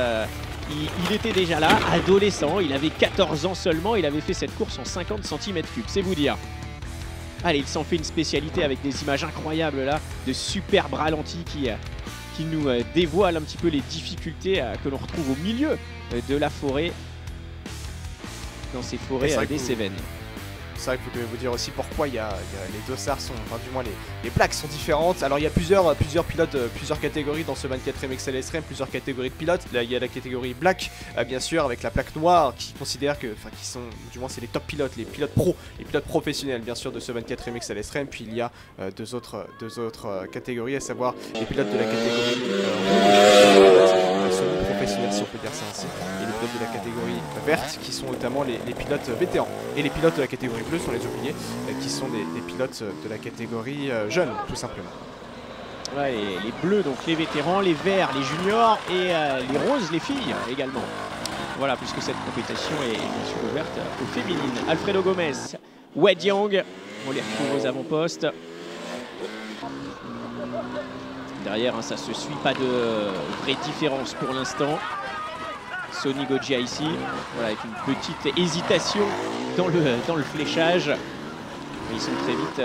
il était déjà là, adolescent, il avait 14 ans seulement, il avait fait cette course en 50 cm3, c'est vous dire. Allez, il s'en fait une spécialité avec des images incroyables là, de superbes ralentis qui nous dévoilent un petit peu les difficultés que l'on retrouve au milieu de la forêt, dans ces forêts des Cévennes. C'est vrai que vous devez vous dire aussi pourquoi les dossards sont, enfin du moins les plaques sont différentes. Alors il y a plusieurs pilotes, plusieurs catégories dans ce 24e XL Extreme, plusieurs catégories de pilotes. Là il y a la catégorie black, bien sûr, avec la plaque noire qui considère que, enfin qui sont, du moins c'est les top pilotes, les pilotes pro, les pilotes professionnels bien sûr de ce 24e XL Extreme. Puis il y a deux autres catégories, à savoir les pilotes de la catégorie semi-professionnels si on peut dire ça ainsi, et les pilotes de la catégorie verte qui sont notamment les pilotes vétérans. Et les pilotes de la catégorie bleue, sans les oublier, qui sont des pilotes de la catégorie jeunes, tout simplement. Ouais, les bleus, donc les vétérans, les verts, les juniors, et les roses, les filles également. Voilà, puisque cette compétition est bien sûr ouverte aux féminines. Alfredo Gomez, Wei Yang, on les retrouve aux avant-postes. Derrière, ça se suit, pas de vraie différence pour l'instant. Sonny Goggia ici, voilà, avec une petite hésitation dans le fléchage. Mais ils sont très vite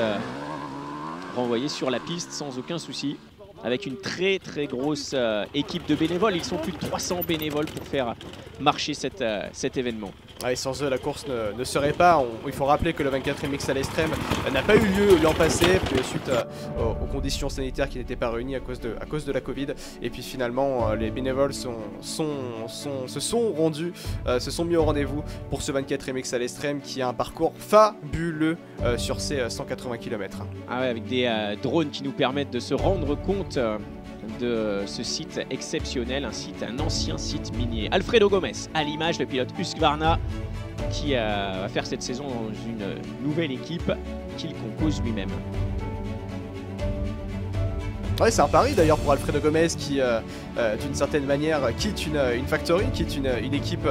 renvoyés sur la piste sans aucun souci. Avec une très grosse équipe de bénévoles. Ils sont plus de 300 bénévoles pour faire marcher cet événement. Et sans eux, la course ne serait pas. Il faut rappeler que le 24e XL Extreme n'a pas eu lieu l'an passé, suite aux conditions sanitaires qui n'étaient pas réunies à cause de la Covid. Et puis finalement, les bénévoles se sont rendus, se sont mis au rendez-vous pour ce 24e XL Extreme qui a un parcours fabuleux sur ces 180 km. Ah ouais, avec des drones qui nous permettent de se rendre compte de ce site exceptionnel, un ancien site minier. Alfredo Gomez, à l'image, le pilote Husqvarna qui va faire cette saison dans une nouvelle équipe qu'il compose lui-même. Ouais, c'est un pari d'ailleurs pour Alfredo Gomez qui, d'une certaine manière, quitte une factory, quitte une équipe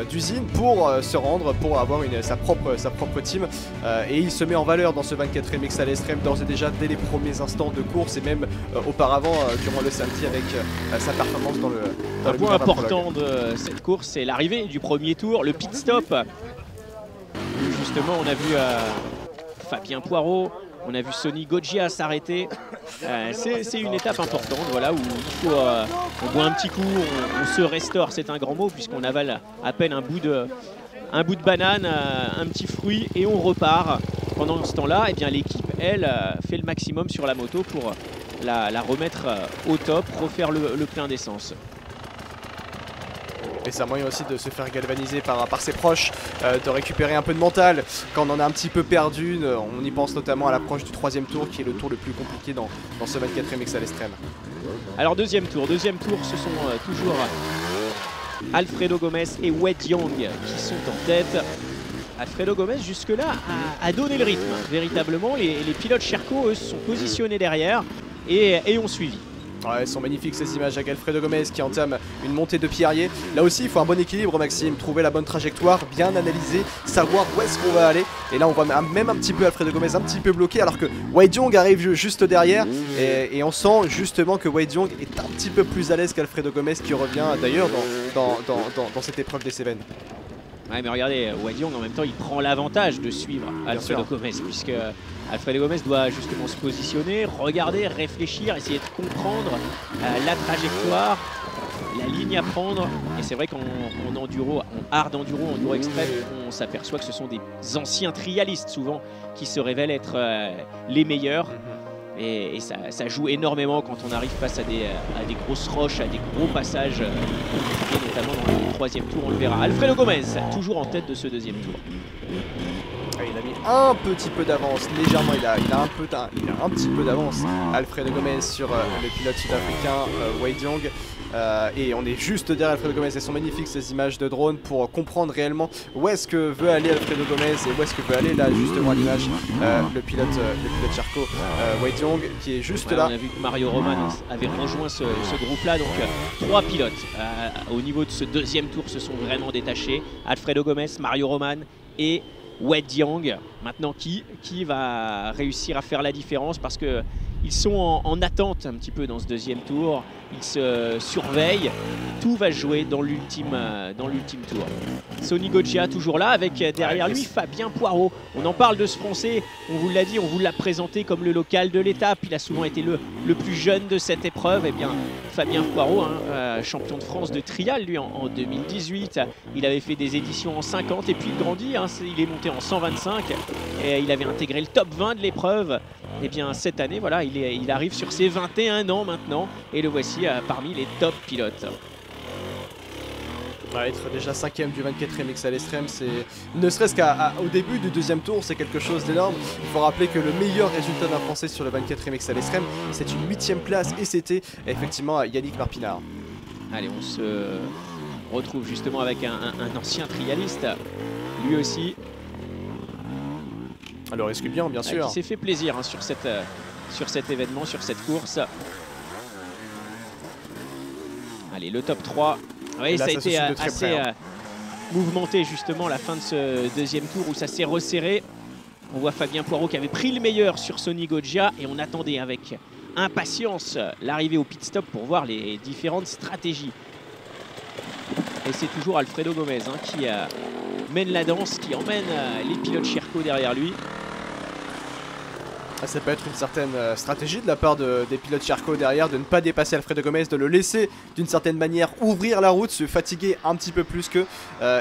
d'usine pour se rendre, pour avoir sa propre team. Et il se met en valeur dans ce 24e XL Extreme d'ores et déjà dès les premiers instants de course et même auparavant durant le samedi avec sa performance dans le Un point important de cette course, c'est l'arrivée du premier tour, le pit stop. Justement, on a vu Fabien Poirot. On a vu Sonny Goggia s'arrêter. C'est une étape importante, voilà, où il faut, on boit un petit coup, on se restaure, c'est un grand mot, puisqu'on avale à peine un bout un bout de banane, un petit fruit et on repart. Pendant ce temps-là, eh bien l'équipe, elle, fait le maximum sur la moto pour la remettre au top, refaire le plein d'essence. Et c'est un moyen aussi de se faire galvaniser par ses proches, de récupérer un peu de mental quand on en a un petit peu perdu. On y pense notamment à l'approche du 3e tour qui est le tour le plus compliqué dans ce 24e X à l'Extrême. Alors deuxième tour, ce sont toujours Alfredo Gomez et Wade Young qui sont en tête. Alfredo Gomez jusque-là a donné le rythme. Véritablement, les pilotes Sherco, eux, se sont positionnés derrière et ont suivi. Ouais, elles sont magnifiques ces images avec Alfredo Gomez qui entame une montée de Pierrier. Là aussi, il faut un bon équilibre, Maxime. Trouver la bonne trajectoire, bien analyser, savoir où est-ce qu'on va aller. Et là, on voit même un petit peu Alfredo Gomez un petit peu bloqué alors que Wade Young arrive juste derrière. Et on sent justement que Wade Young est un petit peu plus à l'aise qu'Alfredo Gomez qui revient d'ailleurs dans cette épreuve des Cévennes. Ouais, mais regardez, Wade Young en même temps il prend l'avantage de suivre Alfredo Gomez, puisque Alfredo Gomez doit justement se positionner, regarder, réfléchir, essayer de comprendre la trajectoire, la ligne à prendre. Et c'est vrai qu'en enduro, en hard enduro, enduro extrême, on s'aperçoit que ce sont des anciens trialistes souvent qui se révèlent être les meilleurs. Et ça joue énormément quand on arrive face à des grosses roches, à des gros passages, notamment dans le 3e tour, on le verra. Alfredo Gomez, toujours en tête de ce 2e tour. Il a mis un petit peu d'avance, légèrement, il a un petit peu d'avance, Alfredo Gomez sur le pilote sud-africain Wade Young. Et on est juste derrière Alfredo Gomez. Elles sont magnifiques ces images de drone pour comprendre réellement où est-ce que veut aller Alfredo Gomez et où est-ce que veut aller là justement à l'image le pilote Sherco Wade Young qui est juste là. On a vu que Mario Roman avait rejoint ce groupe-là, donc 3 pilotes au niveau de ce 2e tour se sont vraiment détachés. Alfredo Gomez, Mario Roman et Wade Young. Maintenant qui va réussir à faire la différence parce que ils sont en attente un petit peu dans ce 2e tour. Ils se surveillent. Tout va se jouer dans l'ultime tour. Sonny Goggia toujours là avec derrière lui Fabien Poirot. On en parle de ce Français. On vous l'a dit, on vous l'a présenté comme le local de l'étape. Il a souvent été le plus jeune de cette épreuve. Et bien Fabien Poirot, champion de France de trial lui en 2018. Il avait fait des éditions en 50 et puis il grandit. Il est monté en 125 et il avait intégré le top 20 de l'épreuve. Et bien cette année, voilà, il arrive sur ses 21 ans maintenant et le voici parmi les top pilotes. Être déjà 5e du 24e X à l'Extrême, c'est ne serait-ce qu'au début du 2e tour, c'est quelque chose d'énorme. Il faut rappeler que le meilleur résultat d'un Français sur le 24e X à l'Extrême, c'est une 8e place et c'était effectivement Yannick Marpinard. Allez, on se retrouve justement avec un ancien trialiste, lui aussi. Alors risque bien sûr. Qui s'est fait plaisir sur cet événement, sur cette course. Allez, le top 3. Oui, ça a été assez mouvementé justement la fin de ce 2e tour où ça s'est resserré. On voit Fabien Poirot qui avait pris le meilleur sur Sonny Goggia et on attendait avec impatience l'arrivée au pit stop pour voir les différentes stratégies. Et c'est toujours Alfredo Gomez qui mène la danse, qui emmène les pilotes Sherco derrière lui. Ça peut être une certaine stratégie de la part des pilotes Sherco derrière, de ne pas dépasser Alfredo Gomez, de le laisser d'une certaine manière ouvrir la route, se fatiguer un petit peu plus qu'eux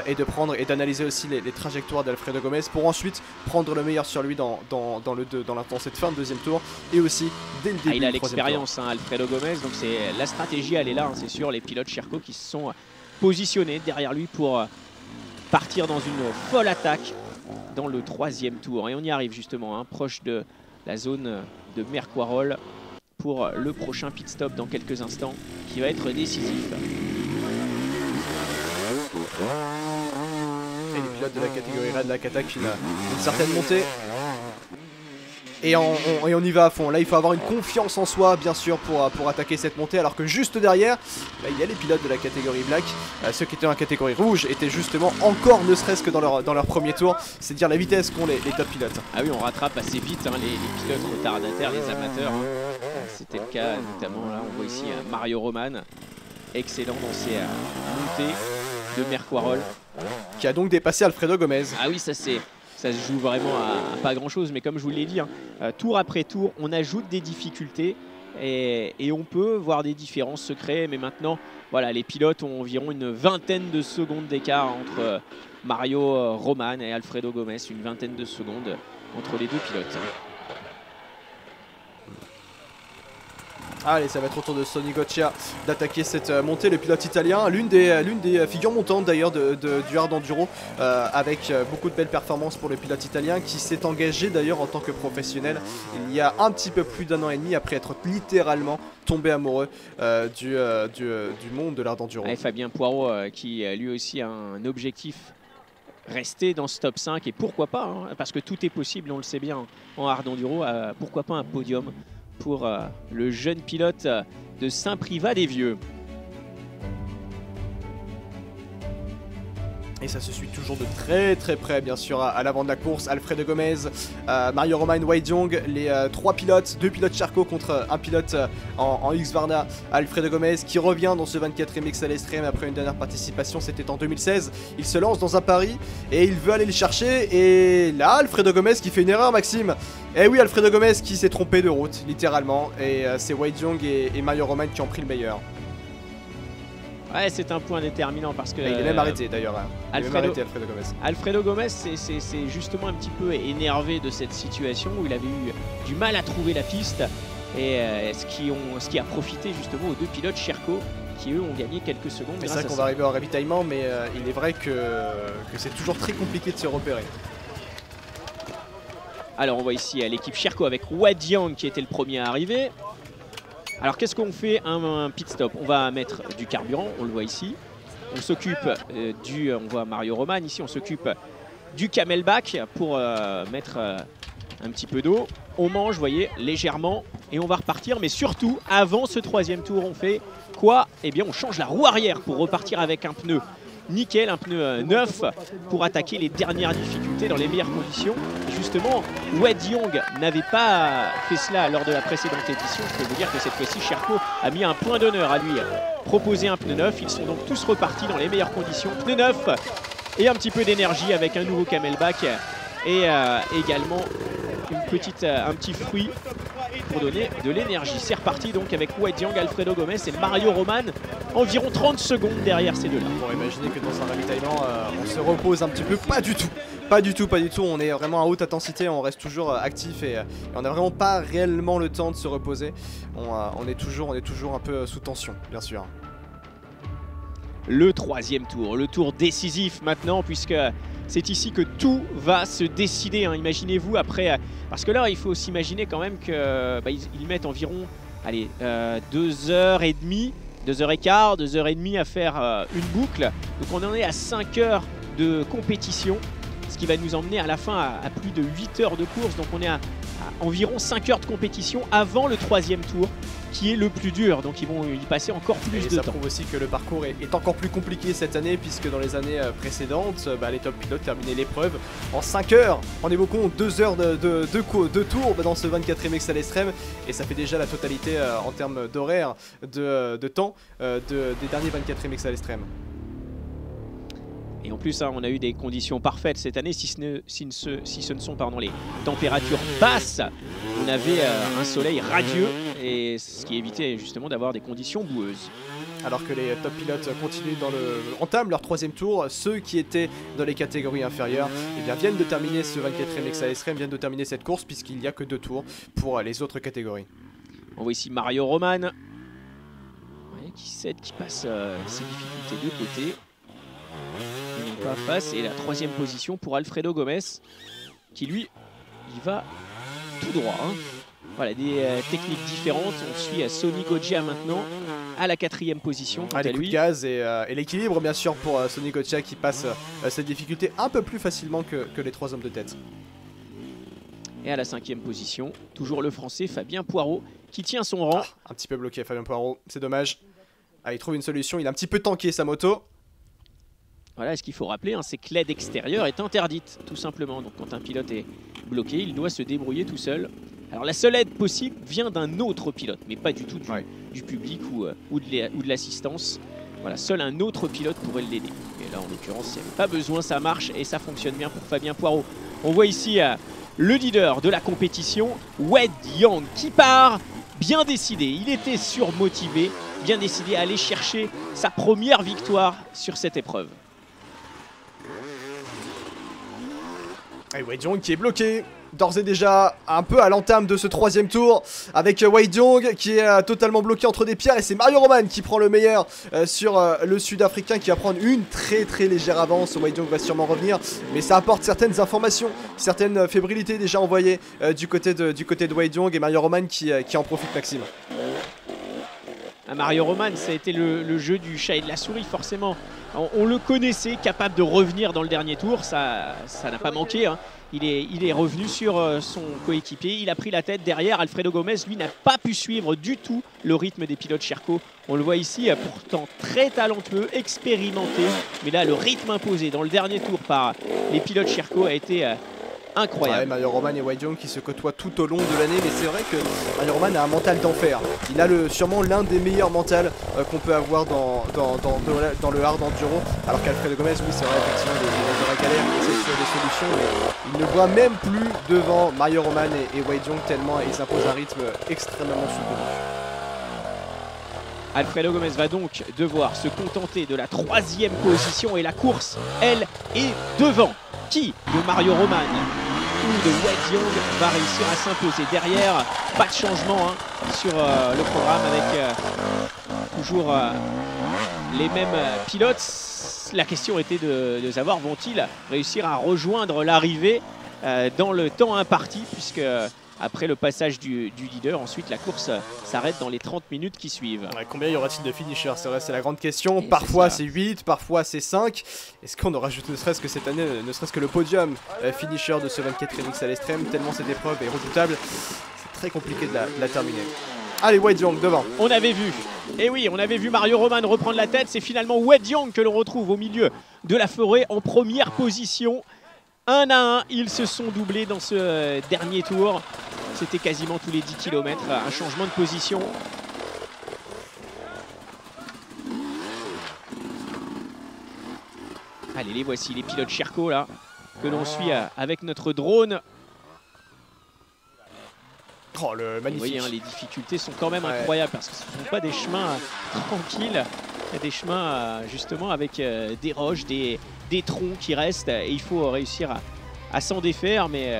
et de prendre et d'analyser aussi les trajectoires d'Alfredo Gomez pour ensuite prendre le meilleur sur lui dans cette fin de 2e tour et aussi dès le début. Il a l'expérience, Alfredo Gomez, donc la stratégie elle est là, c'est sûr, les pilotes Sherco qui se sont positionnés derrière lui pour partir dans une folle attaque dans le 3e tour. Et on y arrive justement, proche de la zone de Merquarol pour le prochain pit stop dans quelques instants qui va être décisif. Et les pilotes de la catégorie Red Lac attaquent une certaine montée. Et on y va à fond. Là, il faut avoir une confiance en soi, bien sûr, pour attaquer cette montée. Alors que juste derrière, il y a les pilotes de la catégorie Black. Ceux qui étaient en catégorie rouge étaient justement encore, ne serait-ce que dans leur premier tour. C'est dire la vitesse qu'ont les top pilotes. Ah oui, on rattrape assez vite les pilotes retardataires, les amateurs. C'était le cas, notamment, là, on voit ici Mario Roman. Excellent dans ses montées de Merquarol. Qui a donc dépassé Alfredo Gomez. Ah oui, ça se joue vraiment à pas grand chose, mais comme je vous l'ai dit, tour après tour, on ajoute des difficultés et on peut voir des différences se créer. Mais maintenant, voilà, les pilotes ont environ une vingtaine de secondes d'écart Mario Roman et Alfredo Gomez, une vingtaine de secondes entre les deux pilotes. Allez, ça va être au tour de Sonny Goccia d'attaquer cette montée, le pilote italien, l'une des figures montantes d'ailleurs du hard enduro, avec beaucoup de belles performances pour le pilote italien qui s'est engagé d'ailleurs en tant que professionnel il y a un petit peu plus d'1 an et demi après être littéralement tombé amoureux du monde de l'hard enduro. Et Fabien Poirot qui lui aussi a un objectif, rester dans ce top 5 et pourquoi pas, hein, parce que tout est possible, on le sait bien en hard enduro, pourquoi pas un podium pour le jeune pilote de Saint-Privat-des-Vieux. Et ça se suit toujours de très près bien sûr à l'avant de la course. Alfredo Gomez, Mario Romain, Wei Diong, les 3 pilotes, 2 pilotes Sherco contre un pilote en Husqvarna. Alfredo Gomez qui revient dans ce 24e XL Extreme après une dernière participation, c'était en 2016. Il se lance dans un pari et il veut aller le chercher. Et là, Alfredo Gomez qui fait une erreur, Maxime. Et oui, Alfredo Gomez qui s'est trompé de route, littéralement. Et c'est Wei Diong et Mario Romain qui ont pris le meilleur. Ouais, c'est un point déterminant parce que... il est même arrêté d'ailleurs. Alfredo Gomez. Alfredo Gomez c'est justement un petit peu énervé de cette situation où il avait eu du mal à trouver la piste. Et ce qui a profité justement aux 2 pilotes Sherco qui eux ont gagné quelques secondes. C'est ça qu'on va arriver au ravitaillement, mais il est vrai que c'est toujours très compliqué de se repérer. Alors on voit ici l'équipe Sherco avec Wei Diong qui était le premier à arriver. Alors qu'est-ce qu'on fait un pit stop? On va mettre du carburant, on le voit ici. On s'occupe on voit Mario Roman ici, on s'occupe du camelback pour mettre un petit peu d'eau. On mange, vous voyez, légèrement et on va repartir. Mais surtout, avant ce 3e tour, on fait quoi? Eh bien, on change la roue arrière pour repartir avec un pneu nickel, un pneu neuf pour attaquer les dernières difficultés dans les meilleures conditions. Et justement, Wei Diong n'avait pas fait cela lors de la précédente édition. Je peux vous dire que cette fois-ci, Sherco a mis un point d'honneur à lui proposer un pneu neuf. Ils sont donc tous repartis dans les meilleures conditions. Pneu neuf et un petit peu d'énergie avec un nouveau camelback et également un petit fruit pour donner de l'énergie. C'est reparti donc avec Wei Diong, Alfredo Gomez et Mario Roman, environ 30 secondes derrière ces deux-là. On pourrait imaginer que dans un ravitaillement, on se repose un petit peu. Pas du tout. Pas du tout. On est vraiment à haute intensité, on reste toujours actif et on n'a vraiment pas réellement le temps de se reposer. On est toujours un peu sous tension, bien sûr. Le 3e tour, le tour décisif maintenant, puisque c'est ici que tout va se décider. Hein. Imaginez-vous après, parce que là il faut s'imaginer quand même que ils mettent environ 2h30, 2h15, 2h30 à faire une boucle. Donc on en est à 5 heures de compétition, ce qui va nous emmener à la fin à plus de 8 heures de course. Donc on est à environ 5 heures de compétition avant le 3e tour, qui est le plus dur, donc ils vont y passer encore plus de temps. Ça prouve aussi que le parcours est encore plus compliqué cette année, puisque dans les années précédentes, les top pilotes terminaient l'épreuve en 5 heures. Rendez-vous compte, 2 heures de tour dans ce 24e XL Extreme, et ça fait déjà la totalité en termes d'horaire, de temps des derniers 24e XL Extreme. Et en plus, on a eu des conditions parfaites cette année, si ce ne sont les températures basses. On avait un soleil radieux, et ce qui évitait justement d'avoir des conditions boueuses. Alors que les top pilotes entament leur 3e tour, ceux qui étaient dans les catégories inférieures viennent de terminer ce 24e XL Extreme, viennent de terminer cette course, puisqu'il n'y a que 2 tours pour les autres catégories. On voit ici Mario Roman qui passe ses difficultés de côté. Pas face, et la 3e position pour Alfredo Gomez qui lui il va tout droit. Hein. Voilà, des techniques différentes. On suit Sonny Goccia maintenant à la 4e position. Les coups de gaz et l'équilibre bien sûr pour Sonny Goccia qui passe cette difficulté un peu plus facilement que les 3 hommes de tête. Et à la 5e position, toujours le français Fabien Poirot qui tient son rang. Un petit peu bloqué Fabien Poirot, c'est dommage. Il trouve une solution, il a un petit peu tanké sa moto. Voilà, ce qu'il faut rappeler, c'est que l'aide extérieure est interdite, tout simplement. Donc quand un pilote est bloqué, il doit se débrouiller tout seul. Alors la seule aide possible vient d'un autre pilote, mais pas du tout du public ou de l'assistance. Voilà, seul un autre pilote pourrait l'aider. Et là, en l'occurrence, il n'y avait pas besoin, ça marche et ça fonctionne bien pour Fabien Poirot. On voit ici le leader de la compétition, Wei Diong, qui part bien décidé. Il était surmotivé, bien décidé à aller chercher sa première victoire sur cette épreuve. Et Wei Jong qui est bloqué d'ores et déjà un peu à l'entame de ce 3e tour avec Wei Jong qui est totalement bloqué entre des pierres, et c'est Mario Roman qui prend le meilleur sur le sud-africain, qui va prendre une très légère avance. Wei Jong va sûrement revenir, mais ça apporte certaines informations, certaines fébrilités déjà envoyées du côté de Wei Jong, et Mario Roman qui en profite, Maxime. Mario Roman, ça a été le jeu du chat et de la souris, forcément. On le connaissait, capable de revenir dans le dernier tour, ça n'a pas manqué, hein. Il est revenu sur son coéquipier, il a pris la tête derrière. Alfredo Gomez, lui, n'a pas pu suivre du tout le rythme des pilotes Sherco. On le voit ici, pourtant très talentueux, expérimenté. Mais là, le rythme imposé dans le dernier tour par les pilotes Sherco a été incroyable. Ouais, Mario Roman et Wei Jong qui se côtoient tout au long de l'année, mais c'est vrai que Mario Roman a un mental d'enfer. Il a sûrement l'un des meilleurs mentals qu'on peut avoir dans le hard enduro, alors qu'Alfredo Gomez, oui, c'est vrai, effectivement, il est dans la galère, il essaie de trouver des solutions, mais il ne voit même plus devant Mario Roman et Wei Jong, tellement ils imposent un rythme extrêmement soutenu. Alfredo Gomez va donc devoir se contenter de la 3e position, et la course, elle, est devant. Qui de Mario Roman ou de Wei Jong va réussir à s'imposer? Derrière, pas de changement sur le programme, avec toujours les mêmes pilotes. La question était de savoir, vont-ils réussir à rejoindre l'arrivée dans le temps imparti, puisque après le passage du leader, ensuite la course s'arrête dans les 30 minutes qui suivent. Ouais, combien y aura-t-il de finishers? C'est vrai, c'est la grande question. Parfois c'est 8, parfois c'est 5. Est-ce qu'on aura juste, ne serait-ce que cette année, ne serait-ce que le podium finisher de ce 24 MX à l'extrême, tellement cette épreuve est redoutable. C'est très compliqué de la terminer. Allez, Wei Jong devant. On avait vu, et oui, on avait vu Mario Roman reprendre la tête. C'est finalement Wei Jong que l'on retrouve au milieu de la forêt en première position. 1 à 1, ils se sont doublés dans ce dernier tour. C'était quasiment tous les 10 km, un changement de position. Allez, les voici, les pilotes Sherco là, que l'on suit avec notre drone. Oh, le magnifique. Vous voyez, hein, les difficultés sont quand même incroyables, parce que ce ne sont pas des chemins tranquilles. Il y a des chemins justement avec des roches, des troncs qui restent, et il faut réussir à s'en défaire. Mais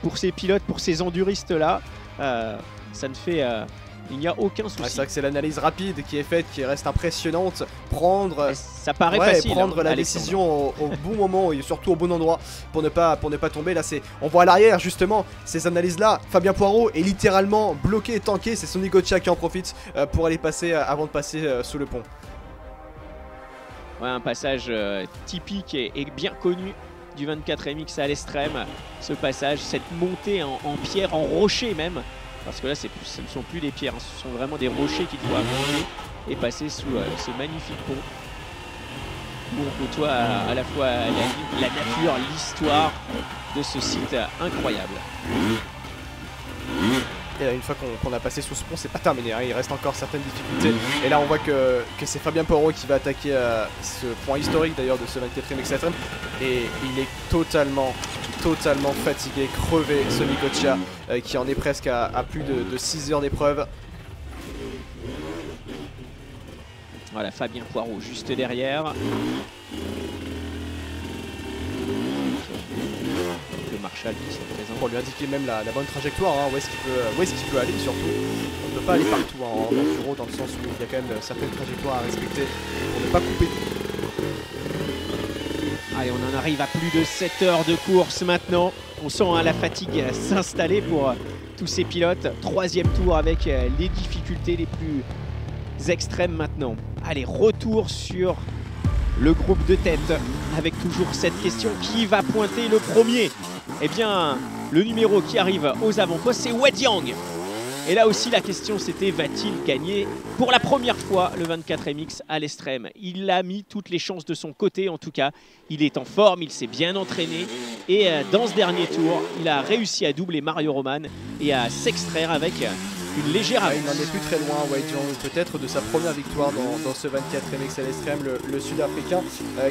pour ces pilotes, pour ces enduristes là, ça ne fait il n'y a aucun souci. C'est vrai que c'est l'analyse rapide qui est faite, qui reste impressionnante. Ça paraît facile, prendre la décision au bon moment et surtout au bon endroit pour ne pas tomber. Là, on voit à l'arrière justement ces analyses-là. Fabien Poirot est littéralement bloqué et tanké. C'est Sonny Gotcha qui en profite pour aller passer avant de passer sous le pont. Ouais, un passage typique et bien connu du 24 MX à l'extrême. Ce passage, cette montée en pierre, en rocher même. Parce que là, ce ne sont plus des pierres, hein, ce sont vraiment des rochers qu'il faut monter et passer sous ce magnifique pont. Où on côtoie à la fois la nature, l'histoire de ce site incroyable. Et une fois qu'on a passé sous ce pont, c'est pas terminé, hein, il reste encore certaines difficultés. Et là, on voit que c'est Fabien Poirot qui va attaquer ce point historique d'ailleurs de ce 24 MX extrême. Et il est totalement fatigué, crevé, Sonny Gotcha, qui en est presque à plus de 6 heures d'épreuve. Voilà, Fabien Poirot juste derrière. Le Marshall qui sont présents. Pour lui indiquer même la bonne trajectoire, hein, où est-ce qu'il peut aller surtout. On ne peut pas aller partout en enduro, dans le sens où il y a quand même certaines trajectoires à respecter pour ne pas couper. Allez, on en arrive à plus de 7 heures de course maintenant. On sent la fatigue s'installer pour tous ces pilotes. 3e tour avec les difficultés les plus extrêmes maintenant. Allez, retour sur le groupe de tête avec toujours cette question: qui va pointer le premier? Eh bien, le numéro qui arrive aux avant-postes, c'est Wei Jong. Et là aussi, la question c'était: va-t-il gagner pour la première fois le 24 MX à l'extrême? Il a mis toutes les chances de son côté, en tout cas. Il est en forme, il s'est bien entraîné. Et dans ce dernier tour, il a réussi à doubler Mario Roman et à s'extraire avec une légère avance. Il n'en est plus très loin, Wei Jiang, peut-être de sa première victoire dans ce 24 MX à l'extrême, le Sud-Africain,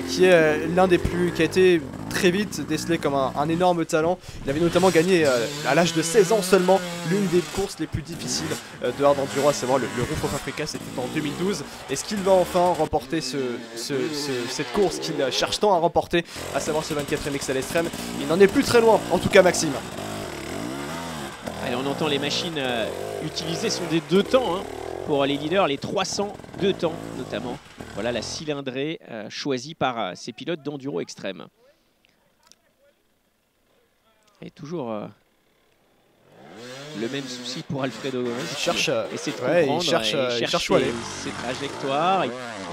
qui est l'un des plus, qui a été très vite décelé comme un énorme talent. Il avait notamment gagné à l'âge de 16 ans seulement l'une des courses les plus difficiles de hard enduro, à savoir le Roof of Africa, c'était en 2012. Est-ce qu'il va enfin remporter cette course qu'il cherche tant à remporter, à savoir ce 24 MX à l'extrême? Il n'en est plus très loin, en tout cas Maxime. Allez, on entend les machines utilisées sont des 2 temps hein, pour les leaders, les 302 temps notamment. Voilà la cylindrée choisie par ces pilotes d'enduro extrême. Et toujours le même souci pour Alfredo Gomez. Il cherche, essaie de comprendre, il cherche où aller. Ses trajectoires. Et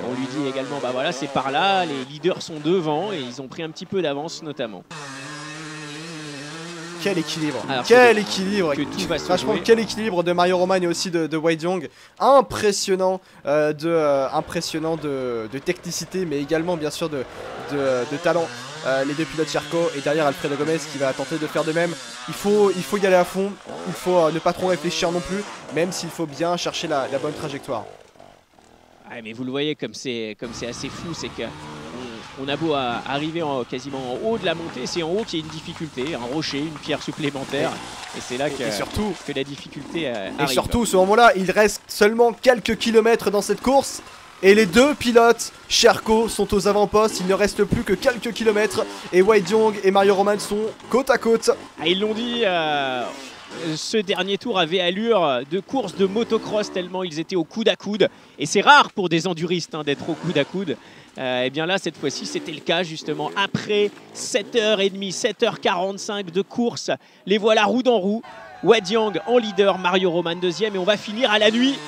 on lui dit également, bah voilà, c'est par là, les leaders sont devant et ils ont pris un petit peu d'avance notamment. Quel équilibre, alors, quel équilibre, franchement quel équilibre de Mario Roman et aussi de Wei Jiang, impressionnant, impressionnant de technicité mais également bien sûr de talent. Les deux pilotes Charco et derrière Alfredo Gomez qui va tenter de faire de même. Il faut y aller à fond, il faut ne pas trop réfléchir non plus, même s'il faut bien chercher la bonne trajectoire. Ouais, mais vous le voyez comme c'est assez fou, c'est que on a beau arriver quasiment en haut de la montée, c'est en haut qu'il y a une difficulté, un rocher, une pierre supplémentaire. Et c'est là que la difficulté arrive. Et surtout, à ce moment-là, il reste seulement quelques kilomètres dans cette course. Et les deux pilotes Charco sont aux avant-postes, il ne reste plus que quelques kilomètres. Et Wei Jiang et Mario Roman sont côte à côte. Ah, ils l'ont dit, ce dernier tour avait allure de course de motocross tellement ils étaient au coude à coude. Et c'est rare pour des enduristes hein, d'être au coude à coude. Et bien là, cette fois-ci, c'était le cas justement. Après 7h30, 7h45 de course, les voilà roue dans roue. Wei Jiang en leader, Mario Roman deuxième. Et on va finir à la nuit.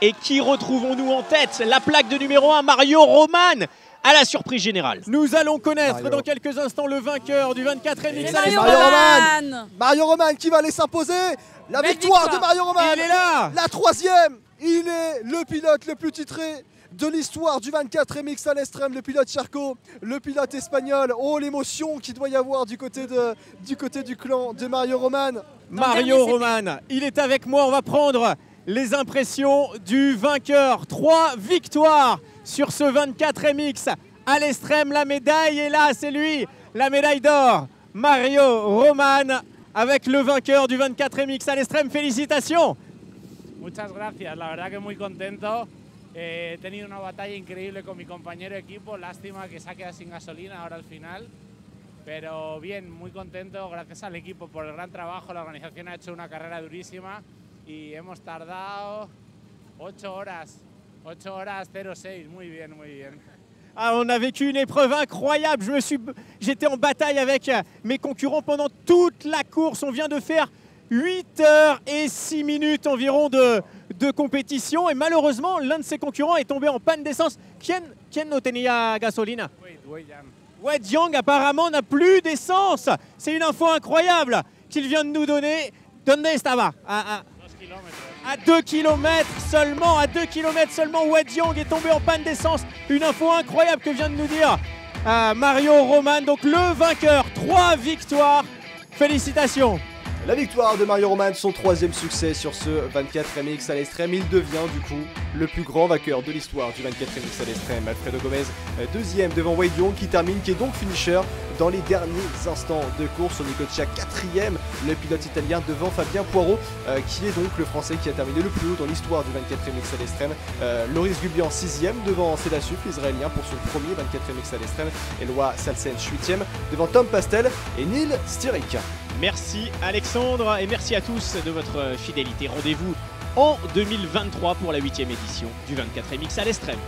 Et qui retrouvons-nous en tête? La plaque de numéro 1, Mario Roman, à la surprise générale. Nous allons connaître dans quelques instants le vainqueur du 24 MX. Mario Roman qui va aller s'imposer. La victoire de Mario Roman. Il est là. La troisième. Il est le pilote le plus titré de l'histoire du 24 MX à l'extrême, le pilote Charco, le pilote espagnol. Oh, l'émotion qu'il doit y avoir du côté du clan de Mario Roman. Mario Roman, il est avec moi, on va prendre les impressions du vainqueur. 3 victoires sur ce 24 MX à l'extrême. La médaille est là, c'est lui, la médaille d'or. Mario Roman avec le vainqueur du 24 MX à l'extrême. Félicitations. Muchas gracias, la verdad que muy contento. He tenido una batalla increíble con mi compañero de equipo. Lástima que se ha quedado sin gasolina ahora al final. Pero bien, muy contento, gracias al equipo por el gran trabajo. La organización ha hecho una carrera durísima. Y hemos tardado 8 horas 06, muy bien, muy bien. Ah, on a vécu une épreuve incroyable, j'étais en bataille avec mes concurrents pendant toute la course, on vient de faire 8h06 environ de compétition et malheureusement l'un de ses concurrents est tombé en panne d'essence. Quien no tenía gasolina? Wei Jiang apparemment n'a plus d'essence, c'est une info incroyable qu'il vient de nous donner. ¿Dónde estaba? À 2 km seulement, Wei Jiang est tombé en panne d'essence. Une info incroyable que vient de nous dire Mario Roman. Donc le vainqueur, 3 victoires. Félicitations. La victoire de Mario Roman, son 3e succès sur ce 24 MX à l'extrême. Il devient du coup le plus grand vainqueur de l'histoire du 24 MX à l'extrême. Alfredo Gomez, 2e devant Wei Jiang qui est donc finisher dans les derniers instants de course. On Nicosia 4e, le pilote italien devant Fabien Poirot qui est donc le français qui a terminé le plus haut dans l'histoire du 24 MX à l'extrême. Loris Gubian 6e devant Sedasuf, l'israélien pour son premier 24 MX à l'extrême. Eloi Salsen 8e devant Tom Pastel et Neil Stirrick. Merci Alexandre et merci à tous de votre fidélité. Rendez-vous en 2023 pour la 8e édition du 24 MX à l'extrême.